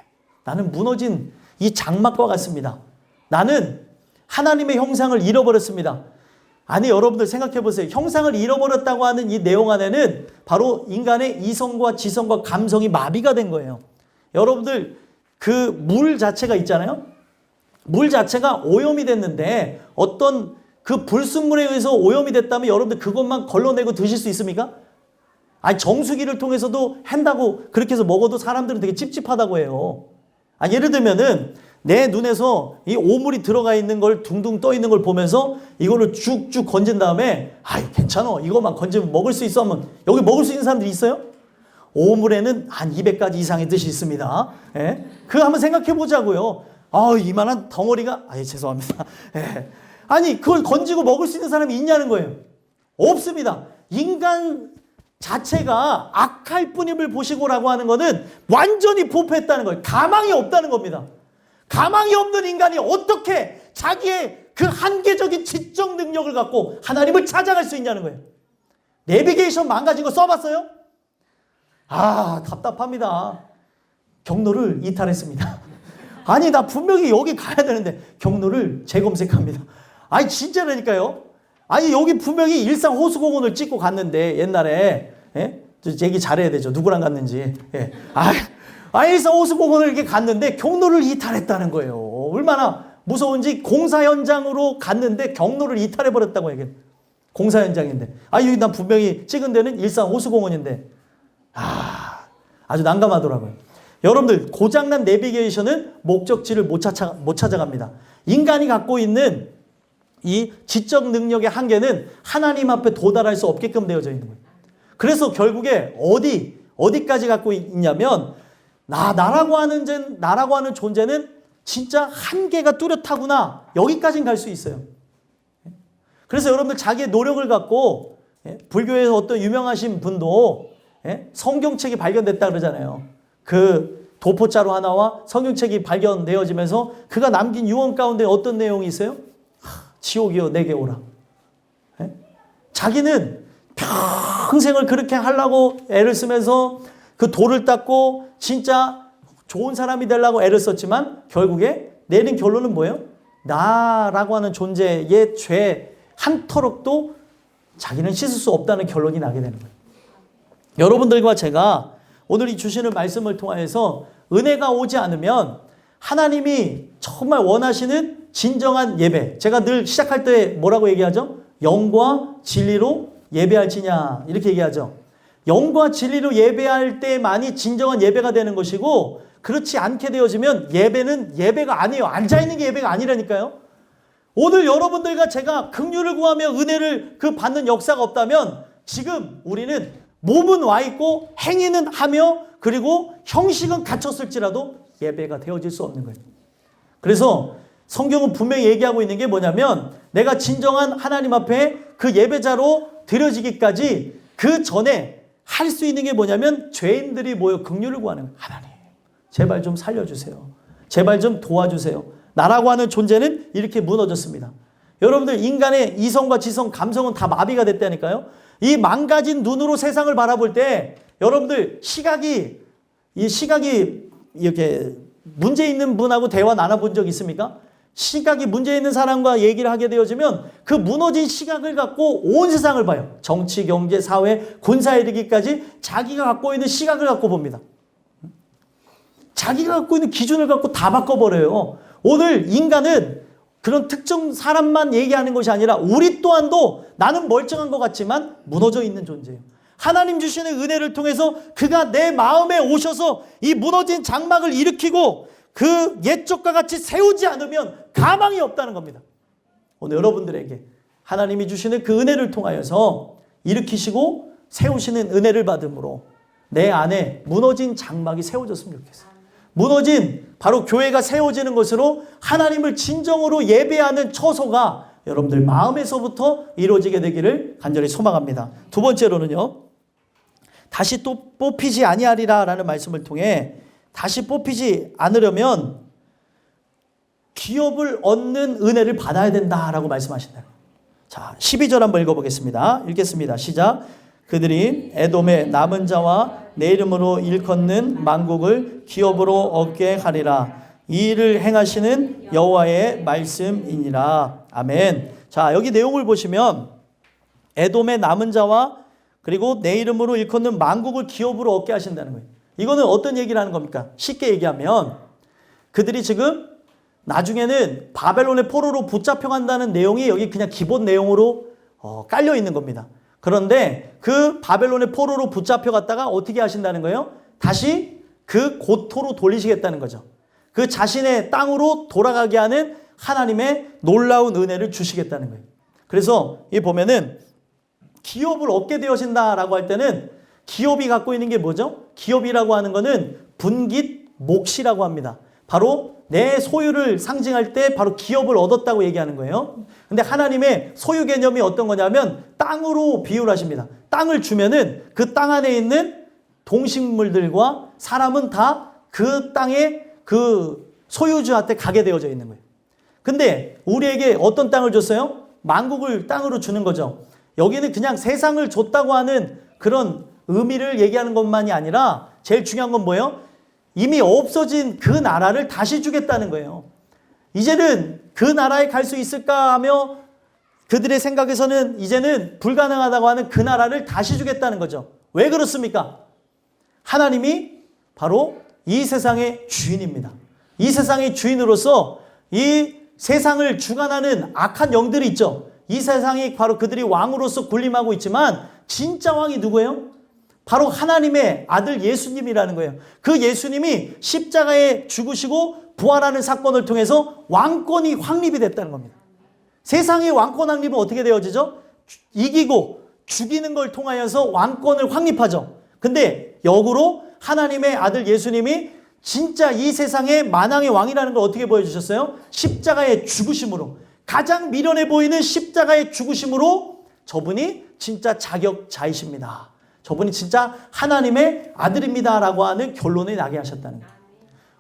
나는 무너진 이 장막과 같습니다. 나는 하나님의 형상을 잃어버렸습니다. 아니 여러분들 생각해 보세요. 형상을 잃어버렸다고 하는 이 내용 안에는 바로 인간의 이성과 지성과 감성이 마비가 된 거예요. 여러분들 그 물 자체가 있잖아요. 물 자체가 오염이 됐는데 어떤 그 불순물에 의해서 오염이 됐다면 여러분들 그것만 걸러내고 드실 수 있습니까? 아니 정수기를 통해서도 한다고 그렇게 해서 먹어도 사람들은 되게 찝찝하다고 해요. 예를 들면은 내 눈에서 이 오물이 들어가 있는 걸 둥둥 떠 있는 걸 보면서 이거를 쭉쭉 건진 다음에 괜찮아 이거만 건지면 먹을 수 있어 하면 여기 먹을 수 있는 사람들이 있어요? 오물에는 한 200가지 이상의 뜻이 있습니다. 예? 그거 한번 생각해 보자고요. 이만한 덩어리가 죄송합니다. 예. 아니 그걸 건지고 먹을 수 있는 사람이 있냐는 거예요. 없습니다. 인간 자체가 악할 뿐임을 보시고라고 하는 것은 완전히 부패했다는 거예요. 가망이 없다는 겁니다. 가망이 없는 인간이 어떻게 자기의 그 한계적인 지적 능력을 갖고 하나님을 찾아갈 수 있냐는 거예요. 내비게이션 망가진 거 써봤어요? 답답합니다. 경로를 이탈했습니다. 아니 나 분명히 여기 가야 되는데 경로를 재검색합니다. 진짜라니까요. 여기 분명히 일산 호수공원을 찍고 갔는데 옛날에 얘기 잘해야 되죠. 누구랑 갔는지. 일산 호수공원을 이렇게 갔는데 경로를 이탈했다는 거예요. 얼마나 무서운지 공사 현장으로 갔는데 경로를 이탈해버렸다고 얘기해요. 공사 현장인데. 여기 난 분명히 찍은 데는 일산 호수공원인데. 아주 난감하더라고요. 여러분들 고장난 내비게이션은 목적지를 못 찾아갑니다. 인간이 갖고 있는 이 지적 능력의 한계는 하나님 앞에 도달할 수 없게끔 되어져 있는 거예요. 그래서 결국에 어디까지 갖고 있냐면 나라고 하는 존재는 진짜 한계가 뚜렷하구나. 여기까지는 갈 수 있어요. 그래서 여러분들 자기의 노력을 갖고 불교에서 어떤 유명하신 분도 성경책이 발견됐다 그러잖아요. 그 도포자루 하나와 성경책이 발견되어지면서 그가 남긴 유언 가운데 어떤 내용이 있어요? 지옥이여 내게 오라. 자기는 평생을 그렇게 하려고 애를 쓰면서 그 돌을 닦고 진짜 좋은 사람이 되려고 애를 썼지만 결국에 내린 결론은 뭐예요? 나라고 하는 존재의 죄 한 터럭도 자기는 씻을 수 없다는 결론이 나게 되는 거예요. 여러분들과 제가 오늘 이 주시는 말씀을 통해서 은혜가 오지 않으면 하나님이 정말 원하시는 진정한 예배, 제가 늘 시작할 때 뭐라고 얘기하죠? 영과 진리로 예배할지냐 이렇게 얘기하죠. 영과 진리로 예배할 때만이 진정한 예배가 되는 것이고 그렇지 않게 되어지면 예배는 예배가 아니에요. 앉아있는 게 예배가 아니라니까요. 오늘 여러분들과 제가 긍휼을 구하며 은혜를 받는 역사가 없다면 지금 우리는 몸은 와 있고 행위는 하며 그리고 형식은 갖췄을지라도 예배가 되어질 수 없는 거예요. 그래서 성경은 분명히 얘기하고 있는 게 뭐냐면 내가 진정한 하나님 앞에 그 예배자로 드려지기까지 그 전에 할 수 있는 게 뭐냐면 죄인들이 모여 긍휼을 구하는 거예요. 하나님 제발 좀 살려주세요. 제발 좀 도와주세요. 나라고 하는 존재는 이렇게 무너졌습니다. 여러분들 인간의 이성과 지성, 감성은 다 마비가 됐다니까요. 이 망가진 눈으로 세상을 바라볼 때 여러분들 시각이 이렇게 문제 있는 분하고 대화 나눠본 적 있습니까? 시각이 문제 있는 사람과 얘기를 하게 되어지면 그 무너진 시각을 갖고 온 세상을 봐요. 정치, 경제, 사회, 군사에 이르기까지 자기가 갖고 있는 시각을 갖고 봅니다. 자기가 갖고 있는 기준을 갖고 다 바꿔버려요. 오늘 인간은 그런 특정 사람만 얘기하는 것이 아니라 우리 또한도 나는 멀쩡한 것 같지만 무너져 있는 존재예요. 하나님 주시는 은혜를 통해서 그가 내 마음에 오셔서 이 무너진 장막을 일으키고 그 옛적과 같이 세우지 않으면 가망이 없다는 겁니다. 오늘 여러분들에게 하나님이 주시는 그 은혜를 통하여서 일으키시고 세우시는 은혜를 받음으로 내 안에 무너진 장막이 세워졌으면 좋겠어요. 무너진 바로 교회가 세워지는 것으로 하나님을 진정으로 예배하는 처소가 여러분들 마음에서부터 이루어지게 되기를 간절히 소망합니다. 두 번째로는요. 다시 또 뽑히지 아니하리라 라는 말씀을 통해 다시 뽑히지 않으려면 기업을 얻는 은혜를 받아야 된다라고 말씀하신다. 자, 12절 한번 읽어보겠습니다. 읽겠습니다. 시작. 그들이 에돔의 남은 자와 내 이름으로 일컫는 만국을 기업으로 얻게 하리라. 이 일을 행하시는 여호와의 말씀이니라. 아멘. 자, 여기 내용을 보시면 에돔의 남은 자와 그리고 내 이름으로 일컫는 만국을 기업으로 얻게 하신다는 거예요. 이거는 어떤 얘기를 하는 겁니까? 쉽게 얘기하면 그들이 지금 나중에는 바벨론의 포로로 붙잡혀간다는 내용이 여기 그냥 기본 내용으로 깔려 있는 겁니다. 그런데 그 바벨론의 포로로 붙잡혀갔다가 어떻게 하신다는 거예요? 다시 그 고토로 돌리시겠다는 거죠. 그 자신의 땅으로 돌아가게 하는 하나님의 놀라운 은혜를 주시겠다는 거예요. 그래서 이 보면은 기업을 얻게 되어진다라고 할 때는 기업이 갖고 있는 게 뭐죠? 기업이라고 하는 거는 분깃 몫이라고 합니다. 바로 내 소유를 상징할 때 바로 기업을 얻었다고 얘기하는 거예요. 근데 하나님의 소유 개념이 어떤 거냐면 땅으로 비유를 하십니다. 땅을 주면은 그 땅 안에 있는 동식물들과 사람은 다 그 땅의 그 소유주한테 가게 되어져 있는 거예요. 근데 우리에게 어떤 땅을 줬어요? 만국을 땅으로 주는 거죠. 여기는 그냥 세상을 줬다고 하는 그런 의미를 얘기하는 것만이 아니라 제일 중요한 건 뭐예요? 이미 없어진 그 나라를 다시 주겠다는 거예요. 이제는 그 나라에 갈 수 있을까 하며 그들의 생각에서는 이제는 불가능하다고 하는 그 나라를 다시 주겠다는 거죠. 왜 그렇습니까? 하나님이 바로 이 세상의 주인입니다. 이 세상의 주인으로서 이 세상을 주관하는 악한 영들이 있죠. 이 세상이 바로 그들이 왕으로서 군림하고 있지만 진짜 왕이 누구예요? 바로 하나님의 아들 예수님이라는 거예요. 그 예수님이 십자가에 죽으시고 부활하는 사건을 통해서 왕권이 확립이 됐다는 겁니다. 세상의 왕권 확립은 어떻게 되어지죠? 이기고 죽이는 걸 통하여서 왕권을 확립하죠. 근데 역으로 하나님의 아들 예수님이 진짜 이 세상의 만왕의 왕이라는 걸 어떻게 보여주셨어요? 십자가의 죽으심으로, 가장 미련해 보이는 십자가의 죽으심으로 저분이 진짜 자격자이십니다. 저분이 진짜 하나님의 아들입니다라고 하는 결론이 나게 하셨다는 거예요.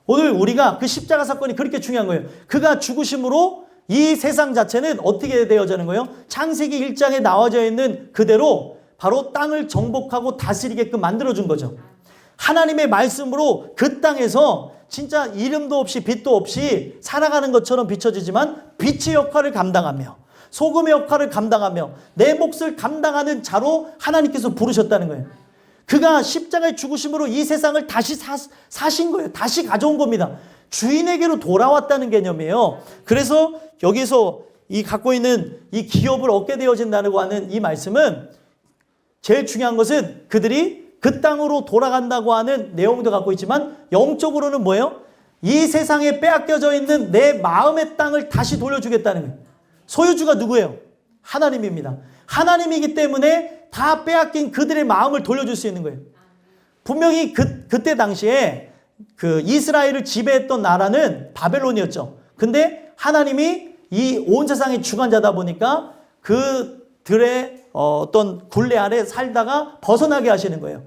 오늘 우리가 그 십자가 사건이 그렇게 중요한 거예요. 그가 죽으심으로 이 세상 자체는 어떻게 되어지는 거예요? 창세기 1장에 나와져 있는 그대로 바로 땅을 정복하고 다스리게끔 만들어준 거죠. 하나님의 말씀으로 그 땅에서 진짜 이름도 없이 빛도 없이 살아가는 것처럼 비춰지지만 빛의 역할을 감당하며 소금의 역할을 감당하며 내 몫을 감당하는 자로 하나님께서 부르셨다는 거예요. 그가 십자가의 죽으심으로 이 세상을 다시 사신 거예요. 다시 가져온 겁니다. 주인에게로 돌아왔다는 개념이에요. 그래서 여기서 이 갖고 있는 이 기업을 얻게 되어진다고 하는 이 말씀은 제일 중요한 것은 그들이 그 땅으로 돌아간다고 하는 내용도 갖고 있지만 영적으로는 뭐예요? 이 세상에 빼앗겨져 있는 내 마음의 땅을 다시 돌려주겠다는 거예요. 소유주가 누구예요? 하나님입니다. 하나님이기 때문에 다 빼앗긴 그들의 마음을 돌려줄 수 있는 거예요. 분명히 그때 당시에 그 이스라엘을 지배했던 나라는 바벨론이었죠. 근데 하나님이 이 온 세상의 주관자다 보니까 그들의 어떤 굴레 아래 살다가 벗어나게 하시는 거예요.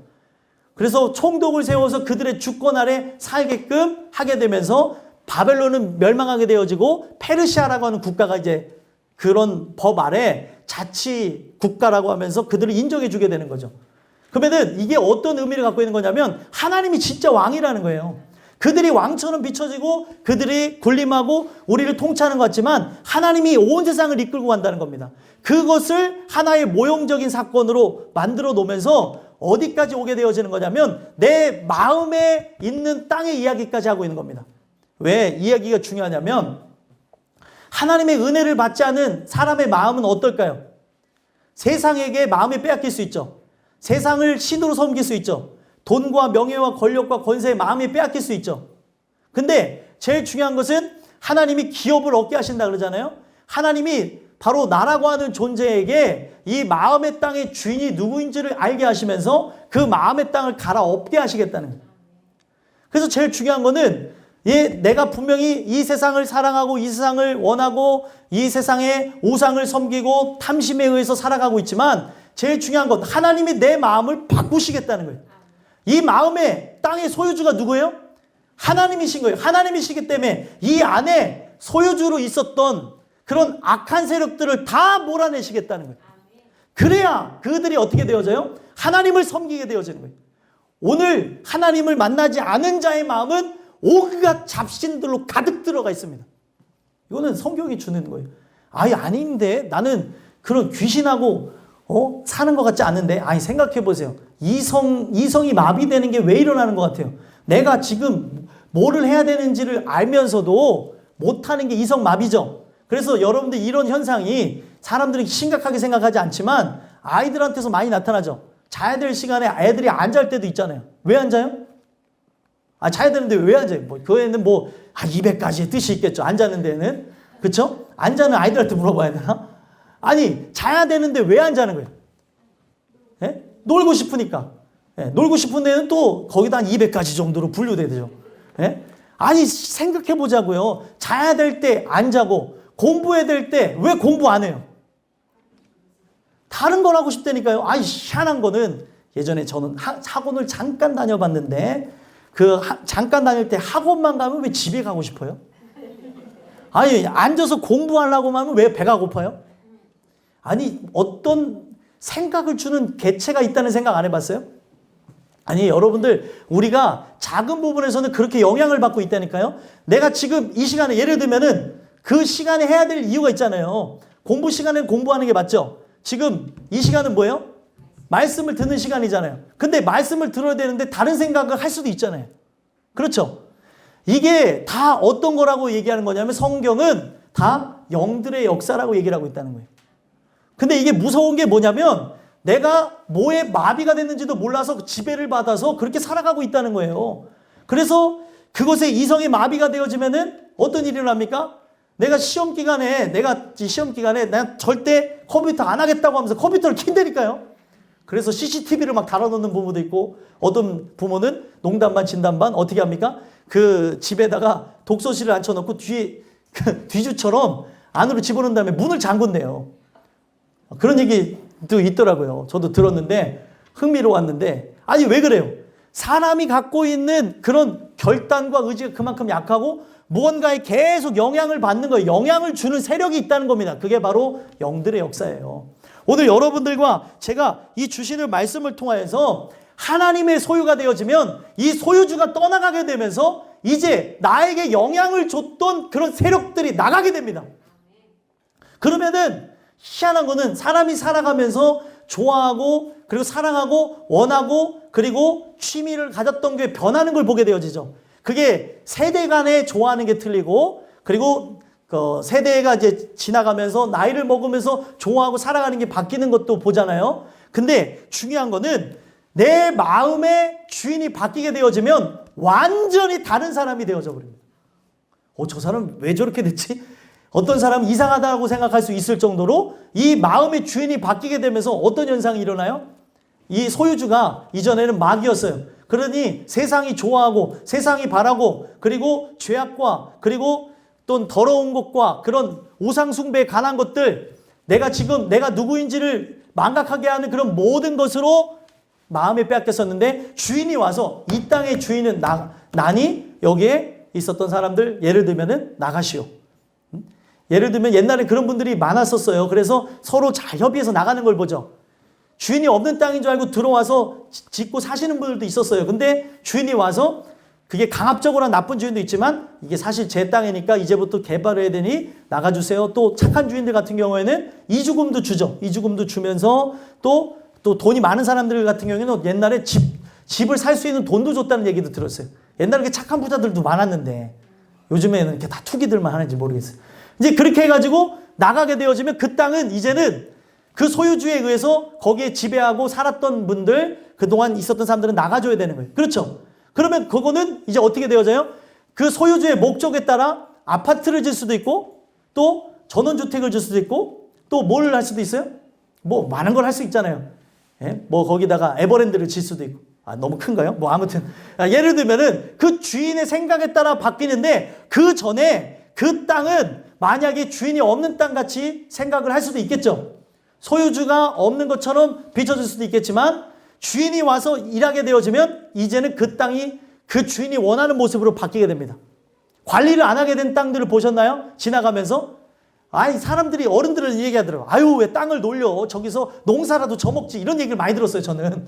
그래서 총독을 세워서 그들의 주권 아래 살게끔 하게 되면서 바벨론은 멸망하게 되어지고 페르시아라고 하는 국가가 이제 그런 법 아래 자치 국가라고 하면서 그들을 인정해 주게 되는 거죠. 그러면은 이게 어떤 의미를 갖고 있는 거냐면 하나님이 진짜 왕이라는 거예요. 그들이 왕처럼 비춰지고 그들이 군림하고 우리를 통치하는 것 같지만 하나님이 온 세상을 이끌고 간다는 겁니다. 그것을 하나의 모형적인 사건으로 만들어 놓으면서 어디까지 오게 되어지는 거냐면 내 마음에 있는 땅의 이야기까지 하고 있는 겁니다. 왜 이야기가 중요하냐면 하나님의 은혜를 받지 않은 사람의 마음은 어떨까요? 세상에게 마음이 빼앗길 수 있죠. 세상을 신으로 섬길 수 있죠. 돈과 명예와 권력과 권세의 마음이 빼앗길 수 있죠. 근데 제일 중요한 것은 하나님이 기업을 얻게 하신다 그러잖아요. 하나님이 바로 나라고 하는 존재에게 이 마음의 땅의 주인이 누구인지를 알게 하시면서 그 마음의 땅을 갈아엎게 하시겠다는 거예요. 그래서 제일 중요한 거는 내가 분명히 이 세상을 사랑하고 이 세상을 원하고 이 세상의 우상을 섬기고 탐심에 의해서 살아가고 있지만 제일 중요한 건 하나님이 내 마음을 바꾸시겠다는 거예요. 이 마음의 땅의 소유주가 누구예요? 하나님이신 거예요. 하나님이시기 때문에 이 안에 소유주로 있었던 그런 악한 세력들을 다 몰아내시겠다는 거예요. 그래야 그들이 어떻게 되어져요? 하나님을 섬기게 되어지는 거예요. 오늘 하나님을 만나지 않은 자의 마음은 온갖 잡신들로 가득 들어가 있습니다. 이거는 성경이 주는 거예요. 아니 아닌데 나는 그런 귀신하고 사는 것 같지 않은데 아니 생각해 보세요. 이성이 마비되는 게 왜 일어나는 것 같아요? 내가 지금 뭐를 해야 되는지를 알면서도 못하는 게 이성 마비죠. 그래서 여러분들 이런 현상이 사람들이 심각하게 생각하지 않지만 아이들한테서 많이 나타나죠. 자야 될 시간에 애들이 안 잘 때도 있잖아요. 왜 안 자요? 자야 되는데 왜 안 자요? 그 애는 200가지의 뜻이 있겠죠. 안 자는 데는. 그쵸? 안 자는 아이들한테 물어봐야 되나? 아니, 자야 되는데 왜 안 자는 거예요? 예? 놀고 싶으니까. 예? 놀고 싶은 데는 또 거기다 한 200가지 정도로 분류되죠. 예? 아니, 생각해 보자고요. 자야 될 때 안 자고 공부해야 될 때 왜 공부 안 해요? 다른 걸 하고 싶다니까요. 아니, 희한한 거는 예전에 저는 학원을 잠깐 다녀봤는데 잠깐 다닐 때 학원만 가면 왜 집에 가고 싶어요? 아니, 앉아서 공부하려고 하면 왜 배가 고파요? 아니, 어떤 생각을 주는 개체가 있다는 생각 안 해봤어요? 아니, 여러분들, 우리가 작은 부분에서는 그렇게 영향을 받고 있다니까요? 내가 지금 이 시간에, 예를 들면은 그 시간에 해야 될 이유가 있잖아요. 공부 시간에는 공부하는 게 맞죠? 지금 이 시간은 뭐예요? 말씀을 듣는 시간이잖아요. 근데 말씀을 들어야 되는데 다른 생각을 할 수도 있잖아요. 그렇죠? 이게 다 어떤 거라고 얘기하는 거냐면 성경은 다 영들의 역사라고 얘기를 하고 있다는 거예요. 근데 이게 무서운 게 뭐냐면 내가 뭐에 마비가 됐는지도 몰라서 지배를 받아서 그렇게 살아가고 있다는 거예요. 그래서 그것에 이성이 마비가 되어지면은 어떤 일이 일어납니까? 내가 시험 기간에 난 절대 컴퓨터 안 하겠다고 하면서 컴퓨터를 킨다니까요. 그래서 CCTV를 막 달아놓는 부모도 있고 어떤 부모는 농담반 진담반 어떻게 합니까? 그 집에다가 독서실을 앉혀놓고 뒤에 뒤주처럼 안으로 집어넣은 다음에 문을 잠근대요. 그런 얘기도 있더라고요. 저도 들었는데 흥미로웠는데 아니 왜 그래요? 사람이 갖고 있는 그런 결단과 의지가 그만큼 약하고 무언가에 계속 영향을 받는 거예요. 영향을 주는 세력이 있다는 겁니다. 그게 바로 영들의 역사예요. 오늘 여러분들과 제가 이 주시는 말씀을 통하여서 하나님의 소유가 되어지면 이 소유주가 떠나가게 되면서 이제 나에게 영향을 줬던 그런 세력들이 나가게 됩니다. 그러면은 희한한 거는 사람이 살아가면서 좋아하고 그리고 사랑하고 원하고 그리고 취미를 가졌던 게 변하는 걸 보게 되어지죠. 그게 세대 간에 좋아하는 게 틀리고 그리고 세대가 이제 지나가면서 나이를 먹으면서 좋아하고 살아가는 게 바뀌는 것도 보잖아요. 근데 중요한 거는 내 마음의 주인이 바뀌게 되어지면 완전히 다른 사람이 되어져 버립니다. 저 사람 왜 저렇게 됐지? 어떤 사람은 이상하다고 생각할 수 있을 정도로 이 마음의 주인이 바뀌게 되면서 어떤 현상이 일어나요? 이 소유주가 이전에는 마귀였어요. 그러니 세상이 좋아하고 세상이 바라고 그리고 죄악과 그리고 또 더러운 것과 그런 우상 숭배에 관한 것들, 내가 누구인지를 망각하게 하는 그런 모든 것으로 마음에 빼앗겼었는데, 주인이 와서 이 땅의 주인은 나니 여기에 있었던 사람들, 예를 들면은 나가시오. 예를 들면 옛날에 그런 분들이 많았었어요. 그래서 서로 잘 협의해서 나가는 걸 보죠. 주인이 없는 땅인 줄 알고 들어와서 짓고 사시는 분들도 있었어요. 근데 주인이 와서, 그게 강압적으로 한 나쁜 주인도 있지만 이게 사실 제 땅이니까 이제부터 개발을 해야 되니 나가주세요. 또 착한 주인들 같은 경우에는 이주금도 주죠. 이주금도 주면서 또 돈이 많은 사람들 같은 경우에는 옛날에 집을 살 수 있는 돈도 줬다는 얘기도 들었어요. 옛날에 이렇게 착한 부자들도 많았는데 요즘에는 이렇게 다 투기들만 하는지 모르겠어요. 이제 그렇게 해가지고 나가게 되어지면 그 땅은 이제는 그 소유주에 의해서 거기에 지배하고 살았던 분들, 그동안 있었던 사람들은 나가줘야 되는 거예요. 그렇죠? 그러면 그거는 이제 어떻게 되어져요? 그 소유주의 목적에 따라 아파트를 질 수도 있고, 또 전원주택을 줄 수도 있고, 또 뭘 할 수도 있어요? 뭐 많은 걸 할 수 있잖아요. 예? 뭐 거기다가 에버랜드를 질 수도 있고. 너무 큰가요? 뭐 아무튼 예를 들면은 그 주인의 생각에 따라 바뀌는데, 그 전에 그 땅은 만약에 주인이 없는 땅 같이 생각을 할 수도 있겠죠. 소유주가 없는 것처럼 비춰질 수도 있겠지만, 주인이 와서 일하게 되어지면 이제는 그 땅이 그 주인이 원하는 모습으로 바뀌게 됩니다. 관리를 안 하게 된 땅들을 보셨나요? 지나가면서 사람들이, 어른들은 얘기하더라고요. 아유, 왜 땅을 놀려? 저기서 농사라도 져먹지. 이런 얘기를 많이 들었어요, 저는.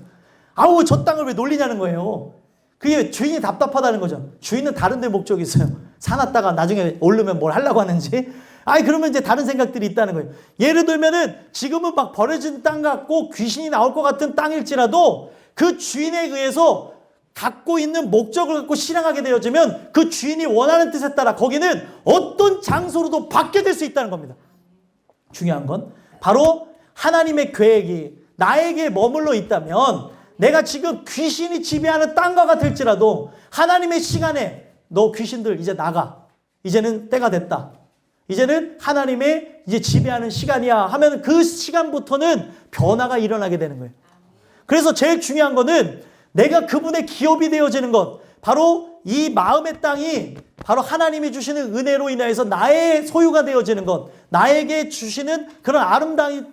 아우, 저 땅을 왜 놀리냐는 거예요. 그게 주인이 답답하다는 거죠. 주인은 다른 데 목적이 있어요. 사놨다가 나중에 오르면 뭘 하려고 하는지. 그러면 이제 다른 생각들이 있다는 거예요. 예를 들면은 지금은 막 버려진 땅 같고 귀신이 나올 것 같은 땅일지라도 그 주인에 의해서 갖고 있는 목적을 갖고 실행하게 되어지면 그 주인이 원하는 뜻에 따라 거기는 어떤 장소로도 바뀌어질 수 있다는 겁니다. 중요한 건 바로 하나님의 계획이 나에게 머물러 있다면, 내가 지금 귀신이 지배하는 땅과 같을지라도 하나님의 시간에 너 귀신들 이제 나가. 이제는 때가 됐다. 이제는 하나님의 이제 지배하는 시간이야 하면 그 시간부터는 변화가 일어나게 되는 거예요. 그래서 제일 중요한 거는 내가 그분의 기업이 되어지는 것, 바로 이 마음의 땅이 바로 하나님이 주시는 은혜로 인하여서 나의 소유가 되어지는 것, 나에게 주시는 그런 아름다운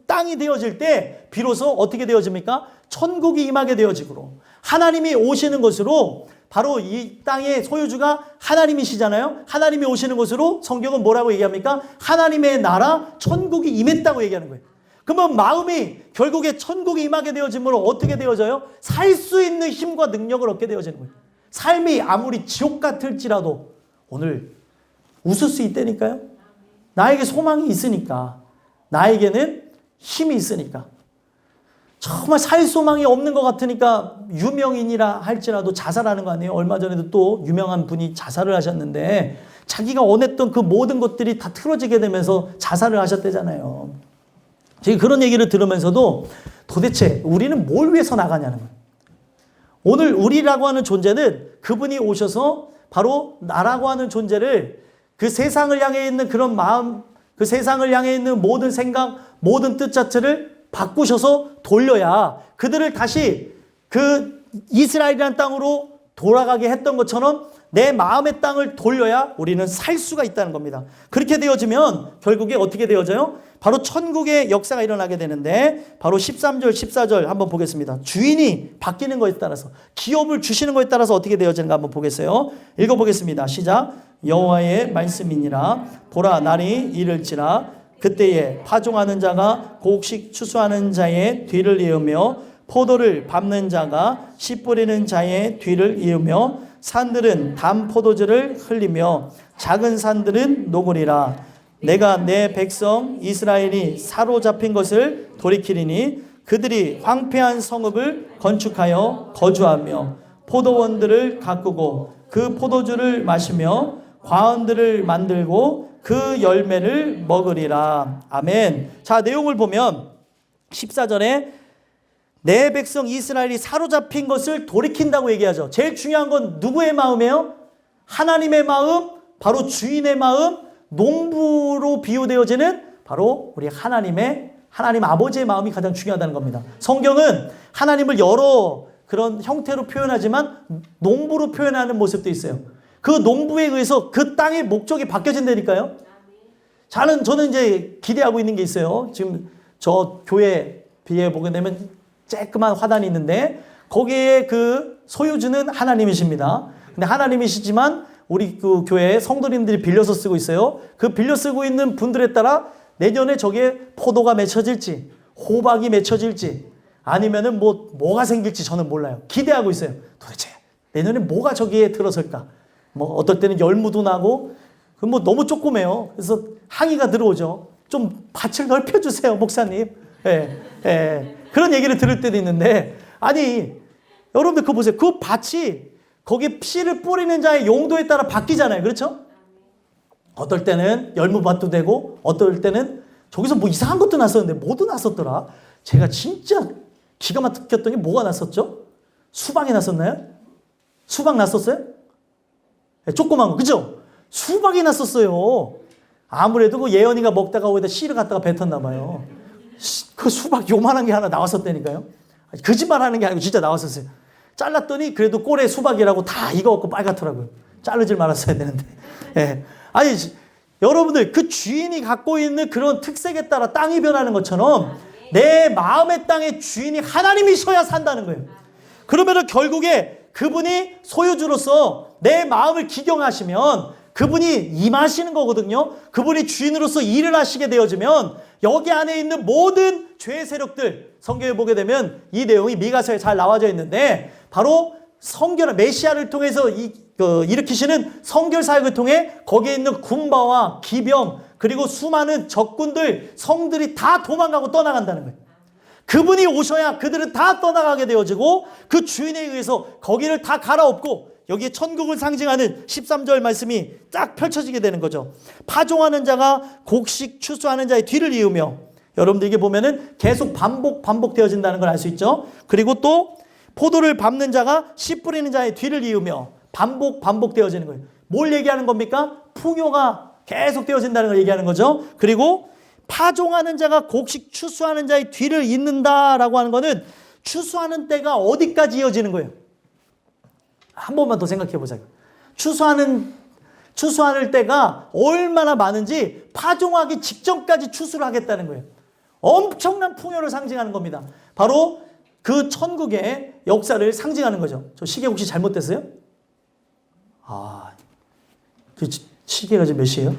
땅이 되어질 때 비로소 어떻게 되어집니까? 천국이 임하게 되어지고, 하나님이 오시는 것으로, 바로 이 땅의 소유주가 하나님이시잖아요. 하나님이 오시는 것으로 성경은 뭐라고 얘기합니까? 하나님의 나라 천국이 임했다고 얘기하는 거예요. 그러면 마음이 결국에 천국이 임하게 되어짐으로 어떻게 되어져요? 살 수 있는 힘과 능력을 얻게 되어지는 거예요. 삶이 아무리 지옥 같을지라도 오늘 웃을 수 있다니까요. 나에게 소망이 있으니까, 나에게는 힘이 있으니까. 정말 살 소망이 없는 것 같으니까 유명인이라 할지라도 자살하는 거 아니에요? 얼마 전에도 또 유명한 분이 자살을 하셨는데, 자기가 원했던 그 모든 것들이 다 틀어지게 되면서 자살을 하셨대잖아요. 제가 그런 얘기를 들으면서도 도대체 우리는 뭘 위해서 나가냐는 거예요. 오늘 우리라고 하는 존재는 그분이 오셔서 바로 나라고 하는 존재를, 그 세상을 향해 있는 그런 마음, 그 세상을 향해 있는 모든 생각, 모든 뜻 자체를 바꾸셔서 돌려야 그들을 다시 그 이스라엘이라는 땅으로 돌아가게 했던 것처럼 내 마음의 땅을 돌려야 우리는 살 수가 있다는 겁니다. 그렇게 되어지면 결국에 어떻게 되어져요? 바로 천국의 역사가 일어나게 되는데, 바로 13절, 14절 한번 보겠습니다. 주인이 바뀌는 것에 따라서, 기업을 주시는 것에 따라서 어떻게 되어지는가 한번 보겠어요. 읽어보겠습니다. 시작. 여호와의 말씀이니라. 보라, 날이 이를지라. 그때에 파종하는 자가 곡식 추수하는 자의 뒤를 이으며, 포도를 밟는 자가 씨 뿌리는 자의 뒤를 이으며, 산들은 단 포도주를 흘리며 작은 산들은 녹으리라. 내가 내 백성 이스라엘이 사로잡힌 것을 돌이키리니 그들이 황폐한 성읍을 건축하여 거주하며 포도원들을 가꾸고 그 포도주를 마시며 과원들을 만들고 그 열매를 먹으리라. 아멘. 자, 내용을 보면 14절에 내 백성 이스라엘이 사로잡힌 것을 돌이킨다고 얘기하죠. 제일 중요한 건 누구의 마음이에요? 하나님의 마음, 바로 주인의 마음, 농부로 비유되어지는 바로 우리 하나님 아버지의 마음이 가장 중요하다는 겁니다. 성경은 하나님을 여러 그런 형태로 표현하지만 농부로 표현하는 모습도 있어요. 그 농부에 의해서 그 땅의 목적이 바뀌어진다니까요. 저는 이제 기대하고 있는 게 있어요. 지금 저 교회 비해 보게 되면 쬐끄만 화단이 있는데 거기에 그 소유주는 하나님이십니다. 근데 하나님이시지만 우리 그 교회 성도님들이 빌려서 쓰고 있어요. 그 빌려 쓰고 있는 분들에 따라 내년에 저게 포도가 맺혀질지 호박이 맺혀질지 아니면은 뭐가 생길지 저는 몰라요. 기대하고 있어요. 도대체 내년에 뭐가 저기에 들어설까? 뭐 어떨 때는 열무도 나고 그 뭐 너무 조그매요. 그래서 항의가 들어오죠. 좀 밭을 넓혀주세요, 목사님. 예, 예. 그런 얘기를 들을 때도 있는데 아니 여러분들 그거 보세요. 그 밭이 거기 씨를 뿌리는 자의 용도에 따라 바뀌잖아요. 그렇죠? 어떨 때는 열무밭도 되고 어떨 때는 저기서 뭐 이상한 것도 났었는데 뭐도 났었더라. 제가 진짜 기가 막혔더니 뭐가 났었죠? 수박이 났었나요? 수박 났었어요? 네, 조그만 거 그죠? 수박이 났었어요. 아무래도 그 예언이가 먹다가 거기다 씨를 갖다가 뱉었나 봐요. 그 수박 요만한 게 하나 나왔었다니까요. 거짓말하는 게 아니고 진짜 나왔었어요. 잘랐더니 그래도 꼴에 수박이라고 다 익어갖고 빨갛더라고요. 자르질 말았어야 되는데. 예. 아니 여러분들 그 주인이 갖고 있는 그런 특색에 따라 땅이 변하는 것처럼 내 마음의 땅의 주인이 하나님이셔야 산다는 거예요. 그러면 결국에 그분이 소유주로서 내 마음을 기경하시면 그분이 임하시는 거거든요. 그분이 주인으로서 일을 하시게 되어지면 여기 안에 있는 모든 죄의 세력들 성경에 보게 되면 이 내용이 미가서에 잘 나와져 있는데 바로 성결 메시아를 통해서 일으키시는 성결 사역을 통해 거기에 있는 군바와 기병 그리고 수많은 적군들 성들이 다 도망가고 떠나간다는 거예요. 그분이 오셔야 그들은 다 떠나가게 되어지고 그 주인에 의해서 거기를 다 갈아엎고 여기에 천국을 상징하는 13절 말씀이 딱 펼쳐지게 되는 거죠. 파종하는 자가 곡식 추수하는 자의 뒤를 이으며 여러분들 이게 보면은 계속 반복되어진다는 걸 알 수 있죠. 그리고 또 포도를 밟는 자가 씨 뿌리는 자의 뒤를 이으며 반복되어지는 거예요. 뭘 얘기하는 겁니까? 풍요가 계속 되어진다는 걸 얘기하는 거죠. 그리고 파종하는 자가 곡식 추수하는 자의 뒤를 잇는다라고 하는 거는 추수하는 때가 어디까지 이어지는 거예요? 한 번만 더 생각해 보자고요. 추수하는 때가 얼마나 많은지 파종하기 직전까지 추수를 하겠다는 거예요. 엄청난 풍요를 상징하는 겁니다. 바로 그 천국의 역사를 상징하는 거죠. 저 시계 혹시 잘못됐어요? 그 시계가 지금 몇 시예요?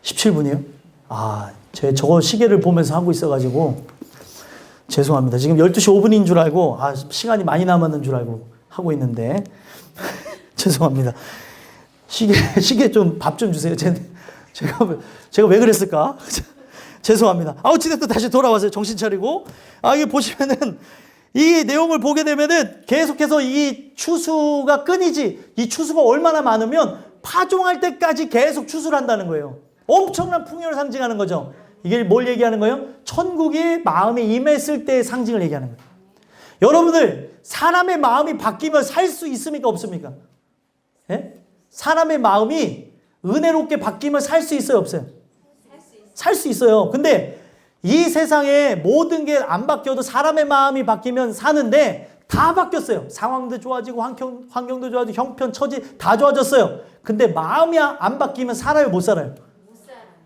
17분이에요? 제가 저거 시계를 보면서 하고 있어가지고 죄송합니다. 지금 12시 5분인 줄 알고 시간이 많이 남았는 줄 알고 하고 있는데 죄송합니다. 시계 좀 밥 좀 주세요. 제가 왜 그랬을까? 죄송합니다. 어찌됐든 다시 돌아와서 정신 차리고 이게 보시면은 이 내용을 보게 되면은 계속해서 이 추수가 끊이지 이 추수가 얼마나 많으면 파종할 때까지 계속 추수를 한다는 거예요. 엄청난 풍요를 상징하는 거죠. 이게 뭘 얘기하는 거예요? 천국이 마음에 임했을 때의 상징을 얘기하는 거예요. 여러분들 사람의 마음이 바뀌면 살 수 있습니까? 없습니까? 예? 사람의 마음이 은혜롭게 바뀌면 살 수 있어요? 없어요? 살 수 있어요. 근데 이 세상에 모든 게 안 바뀌어도 사람의 마음이 바뀌면 사는데 다 바뀌었어요. 상황도 좋아지고 환경도 좋아지고 형편 처지 다 좋아졌어요. 근데 마음이 안 바뀌면 살아요? 못 살아요?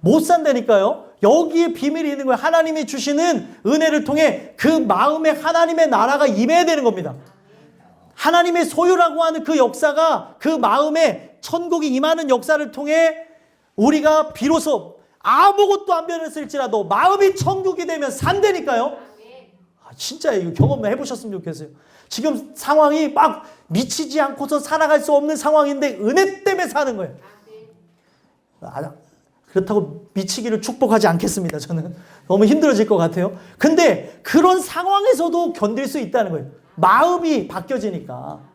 못 산다니까요. 여기에 비밀이 있는 거예요. 하나님이 주시는 은혜를 통해 그 마음에 하나님의 나라가 임해야 되는 겁니다. 하나님의 소유라고 하는 그 역사가 그 마음에 천국이 임하는 역사를 통해 우리가 비로소 아무것도 안 변했을지라도 마음이 천국이 되면 산다니까요. 진짜 이거 경험을 해보셨으면 좋겠어요. 지금 상황이 막 미치지 않고서 살아갈 수 없는 상황인데 은혜 때문에 사는 거예요. 그렇다고 미치기를 축복하지 않겠습니다. 저는 너무 힘들어질 것 같아요. 근데 그런 상황에서도 견딜 수 있다는 거예요. 마음이 바뀌어지니까.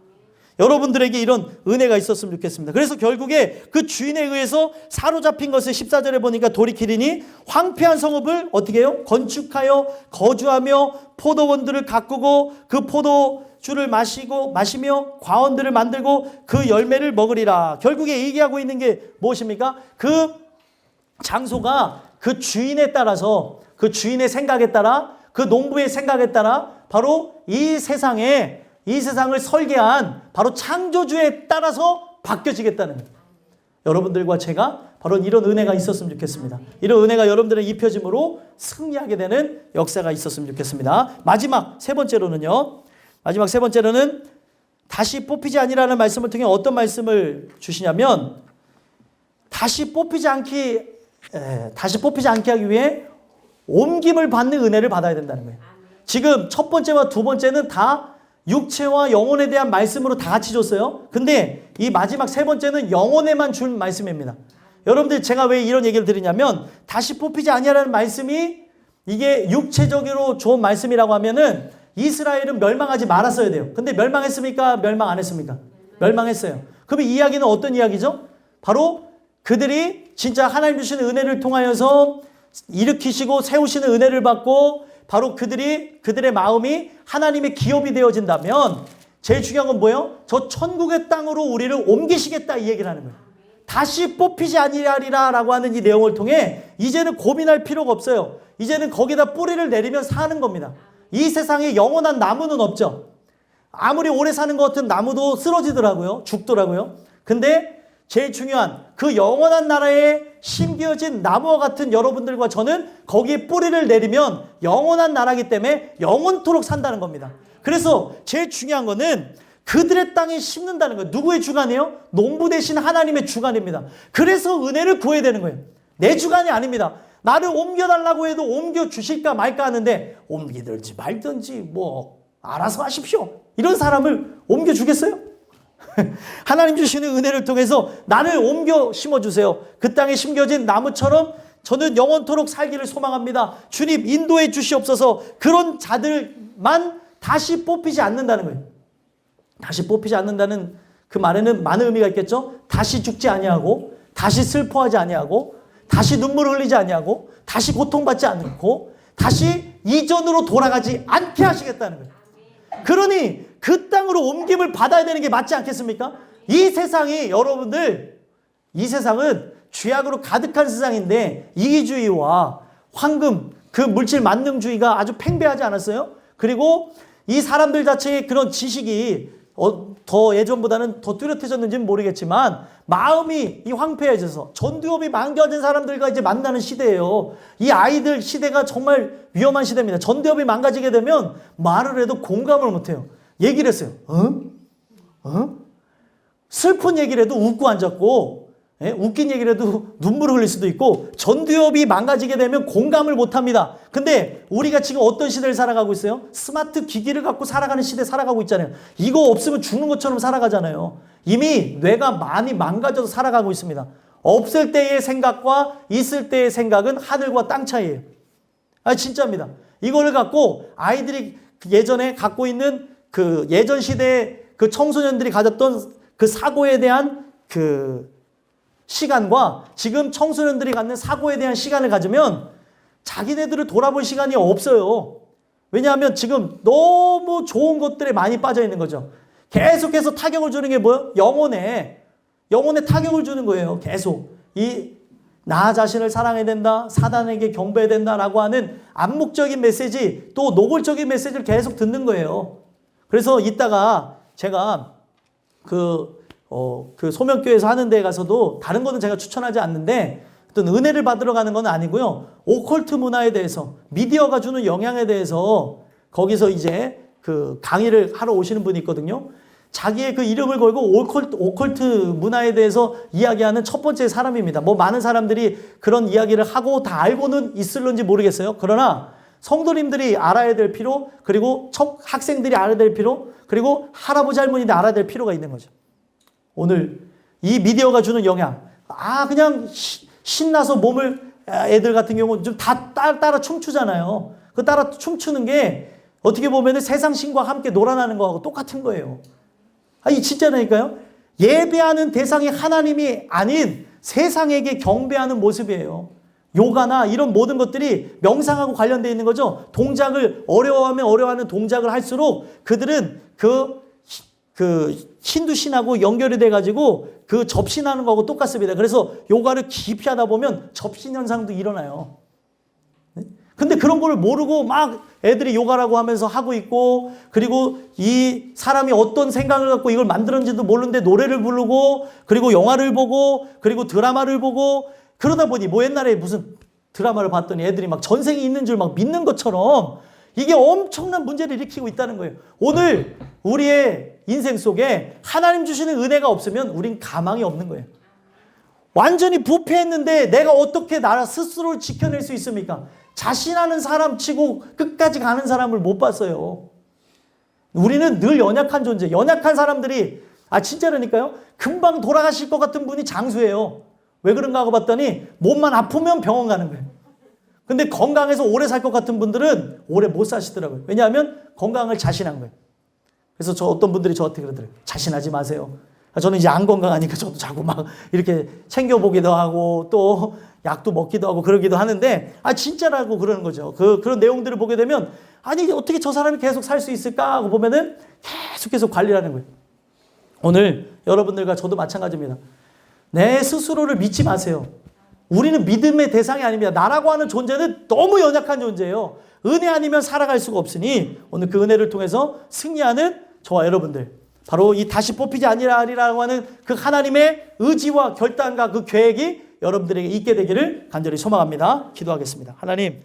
여러분들에게 이런 은혜가 있었으면 좋겠습니다. 그래서 결국에 그 주인에 의해서 사로잡힌 것을 14절에 보니까 돌이키리니 황폐한 성읍을 어떻게 해요? 건축하여 거주하며 포도원들을 가꾸고 그 포도주를 마시며 과원들을 만들고 그 열매를 먹으리라. 결국에 얘기하고 있는 게 무엇입니까? 그 장소가 그 주인에 따라서 그 주인의 생각에 따라 그 농부의 생각에 따라 바로 이 세상에 이 세상을 설계한 바로 창조주에 따라서 바뀌어지겠다는 거예요. 여러분들과 제가 바로 이런 은혜가 있었으면 좋겠습니다. 이런 은혜가 여러분들의 입혀짐으로 승리하게 되는 역사가 있었으면 좋겠습니다. 마지막 세 번째로는 다시 뽑히지 아니라는 말씀을 통해 어떤 말씀을 주시냐면 다시 뽑히지 않게 하기 위해 옮김을 받는 은혜를 받아야 된다는 거예요. 지금 첫 번째와 두 번째는 다 육체와 영혼에 대한 말씀으로 다 같이 줬어요. 근데 이 마지막 세 번째는 영혼에만 준 말씀입니다. 여러분들 제가 왜 이런 얘기를 드리냐면 다시 뽑히지 아니하라는 말씀이 이게 육체적으로 좋은 말씀이라고 하면은 이스라엘은 멸망하지 말았어야 돼요. 근데 멸망했습니까? 멸망 안 했습니까? 멸망했어요. 그럼 이 이야기는 어떤 이야기죠? 바로 그들이 진짜 하나님 주시는 은혜를 통하여서 일으키시고 세우시는 은혜를 받고 바로 그들의 마음이 하나님의 기업이 되어진다면 제일 중요한 건 뭐예요? 저 천국의 땅으로 우리를 옮기시겠다 이 얘기를 하는 거예요. 다시 뽑히지 아니하리라 라고 하는 이 내용을 통해 이제는 고민할 필요가 없어요. 이제는 거기다 뿌리를 내리면 사는 겁니다. 이 세상에 영원한 나무는 없죠. 아무리 오래 사는 것 같은 나무도 쓰러지더라고요. 죽더라고요. 근데 제일 중요한 그 영원한 나라에 심겨진 나무와 같은 여러분들과 저는 거기에 뿌리를 내리면 영원한 나라이기 때문에 영원토록 산다는 겁니다. 그래서 제일 중요한 거는 그들의 땅에 심는다는 거예요. 누구의 주관이에요? 농부 대신 하나님의 주관입니다. 그래서 은혜를 구해야 되는 거예요. 내 주관이 아닙니다. 나를 옮겨달라고 해도 옮겨주실까 말까 하는데 옮기든지 말든지 뭐 알아서 하십시오. 이런 사람을 옮겨주겠어요? 하나님 주시는 은혜를 통해서 나를 옮겨 심어주세요. 그 땅에 심겨진 나무처럼 저는 영원토록 살기를 소망합니다. 주님 인도해 주시옵소서. 그런 자들만 다시 뽑히지 않는다는 거예요. 다시 뽑히지 않는다는 그 말에는 많은 의미가 있겠죠. 다시 죽지 아니하고 다시 슬퍼하지 아니하고 다시 눈물을 흘리지 아니하고 다시 고통받지 않고 다시 이전으로 돌아가지 않게 하시겠다는 거예요. 그러니 그 땅으로 옮김을 받아야 되는 게 맞지 않겠습니까? 이 세상이 여러분들 이 세상은 죄악으로 가득한 세상인데 이기주의와 황금 그 물질 만능주의가 아주 팽배하지 않았어요? 그리고 이 사람들 자체의 그런 지식이 더 예전보다는 더 뚜렷해졌는지는 모르겠지만 마음이 이 황폐해져서 전두엽이 망가진 사람들과 이제 만나는 시대예요. 이 아이들 시대가 정말 위험한 시대입니다. 전두엽이 망가지게 되면 말을 해도 공감을 못해요. 얘기를 했어요. 슬픈 얘기를 해도 웃고 앉았고 웃긴 얘기를 해도 눈물을 흘릴 수도 있고 전두엽이 망가지게 되면 공감을 못합니다. 근데 우리가 지금 어떤 시대를 살아가고 있어요? 스마트 기기를 갖고 살아가는 시대 살아가고 있잖아요. 이거 없으면 죽는 것처럼 살아가잖아요. 이미 뇌가 많이 망가져서 살아가고 있습니다. 없을 때의 생각과 있을 때의 생각은 하늘과 땅 차이예요. 진짜입니다. 이거를 갖고 아이들이 예전에 갖고 있는 그 예전 시대의 그 청소년들이 가졌던 그 사고에 대한 그 시간과 지금 청소년들이 갖는 사고에 대한 시간을 가지면 자기네들을 돌아볼 시간이 없어요. 왜냐하면 지금 너무 좋은 것들에 많이 빠져 있는 거죠. 계속해서 타격을 주는 게 뭐예요? 영혼에 타격을 주는 거예요. 계속. 나 자신을 사랑해야 된다. 사단에게 경배해야 된다라고 하는 암묵적인 메시지 또 노골적인 메시지를 계속 듣는 거예요. 그래서 이따가 제가 그 소명교회에서 하는 데 가서도 다른 거는 제가 추천하지 않는데 어떤 은혜를 받으러 가는 건 아니고요. 오컬트 문화에 대해서 미디어가 주는 영향에 대해서 거기서 이제 그 강의를 하러 오시는 분이 있거든요. 자기의 그 이름을 걸고 오컬트 문화에 대해서 이야기하는 첫 번째 사람입니다. 뭐 많은 사람들이 그런 이야기를 하고 다 알고는 있을런지 모르겠어요. 그러나 성도님들이 알아야 될 필요, 그리고 학생들이 알아야 될 필요, 그리고 할아버지 할머니들이 알아야 될 필요가 있는 거죠. 오늘 이 미디어가 주는 영향, 그냥 신나서 애들 같은 경우는 좀 다 따라 춤추잖아요. 그 따라 춤추는 게 어떻게 보면 세상 신과 함께 놀아나는 거하고 똑같은 거예요. 이 진짜라니까요. 예배하는 대상이 하나님이 아닌 세상에게 경배하는 모습이에요. 요가나 이런 모든 것들이 명상하고 관련되어 있는 거죠. 동작을 어려워하는 동작을 할수록 그들은 그 힌두 신하고 연결이 돼가지고 그 접신하는 거하고 똑같습니다. 그래서 요가를 깊이 하다 보면 접신 현상도 일어나요. 근데 그런 걸 모르고 막 애들이 요가라고 하면서 하고 있고, 그리고 이 사람이 어떤 생각을 갖고 이걸 만들었는지도 모르는데 노래를 부르고, 그리고 영화를 보고, 그리고 드라마를 보고, 그러다 보니 뭐 옛날에 무슨 드라마를 봤더니 애들이 막 전생이 있는 줄 막 믿는 것처럼 이게 엄청난 문제를 일으키고 있다는 거예요. 오늘 우리의 인생 속에 하나님 주시는 은혜가 없으면 우린 가망이 없는 거예요. 완전히 부패했는데 내가 어떻게 나 스스로를 지켜낼 수 있습니까? 자신하는 사람 치고 끝까지 가는 사람을 못 봤어요. 우리는 늘 연약한 존재, 연약한 사람들이, 진짜라니까요. 금방 돌아가실 것 같은 분이 장수예요. 왜 그런가 하고 봤더니 몸만 아프면 병원 가는 거예요. 근데 건강해서 오래 살 것 같은 분들은 오래 못 사시더라고요. 왜냐하면 건강을 자신한 거예요. 그래서 어떤 분들이 저한테 그러더라고요. 자신하지 마세요. 저는 이제 안 건강하니까 저도 자꾸 막 이렇게 챙겨보기도 하고 또 약도 먹기도 하고 그러기도 하는데, 진짜라고 그러는 거죠. 그런 내용들을 보게 되면, 아니, 어떻게 저 사람이 계속 살 수 있을까 하고 보면은 계속 관리를 하는 거예요. 오늘 여러분들과 저도 마찬가지입니다. 내 스스로를 믿지 마세요. 우리는 믿음의 대상이 아닙니다. 나라고 하는 존재는 너무 연약한 존재예요. 은혜 아니면 살아갈 수가 없으니 오늘 그 은혜를 통해서 승리하는 저와 여러분들, 바로 이 다시 뽑히지 아니라고 하는 그 하나님의 의지와 결단과 그 계획이 여러분들에게 있게 되기를 간절히 소망합니다. 기도하겠습니다. 하나님,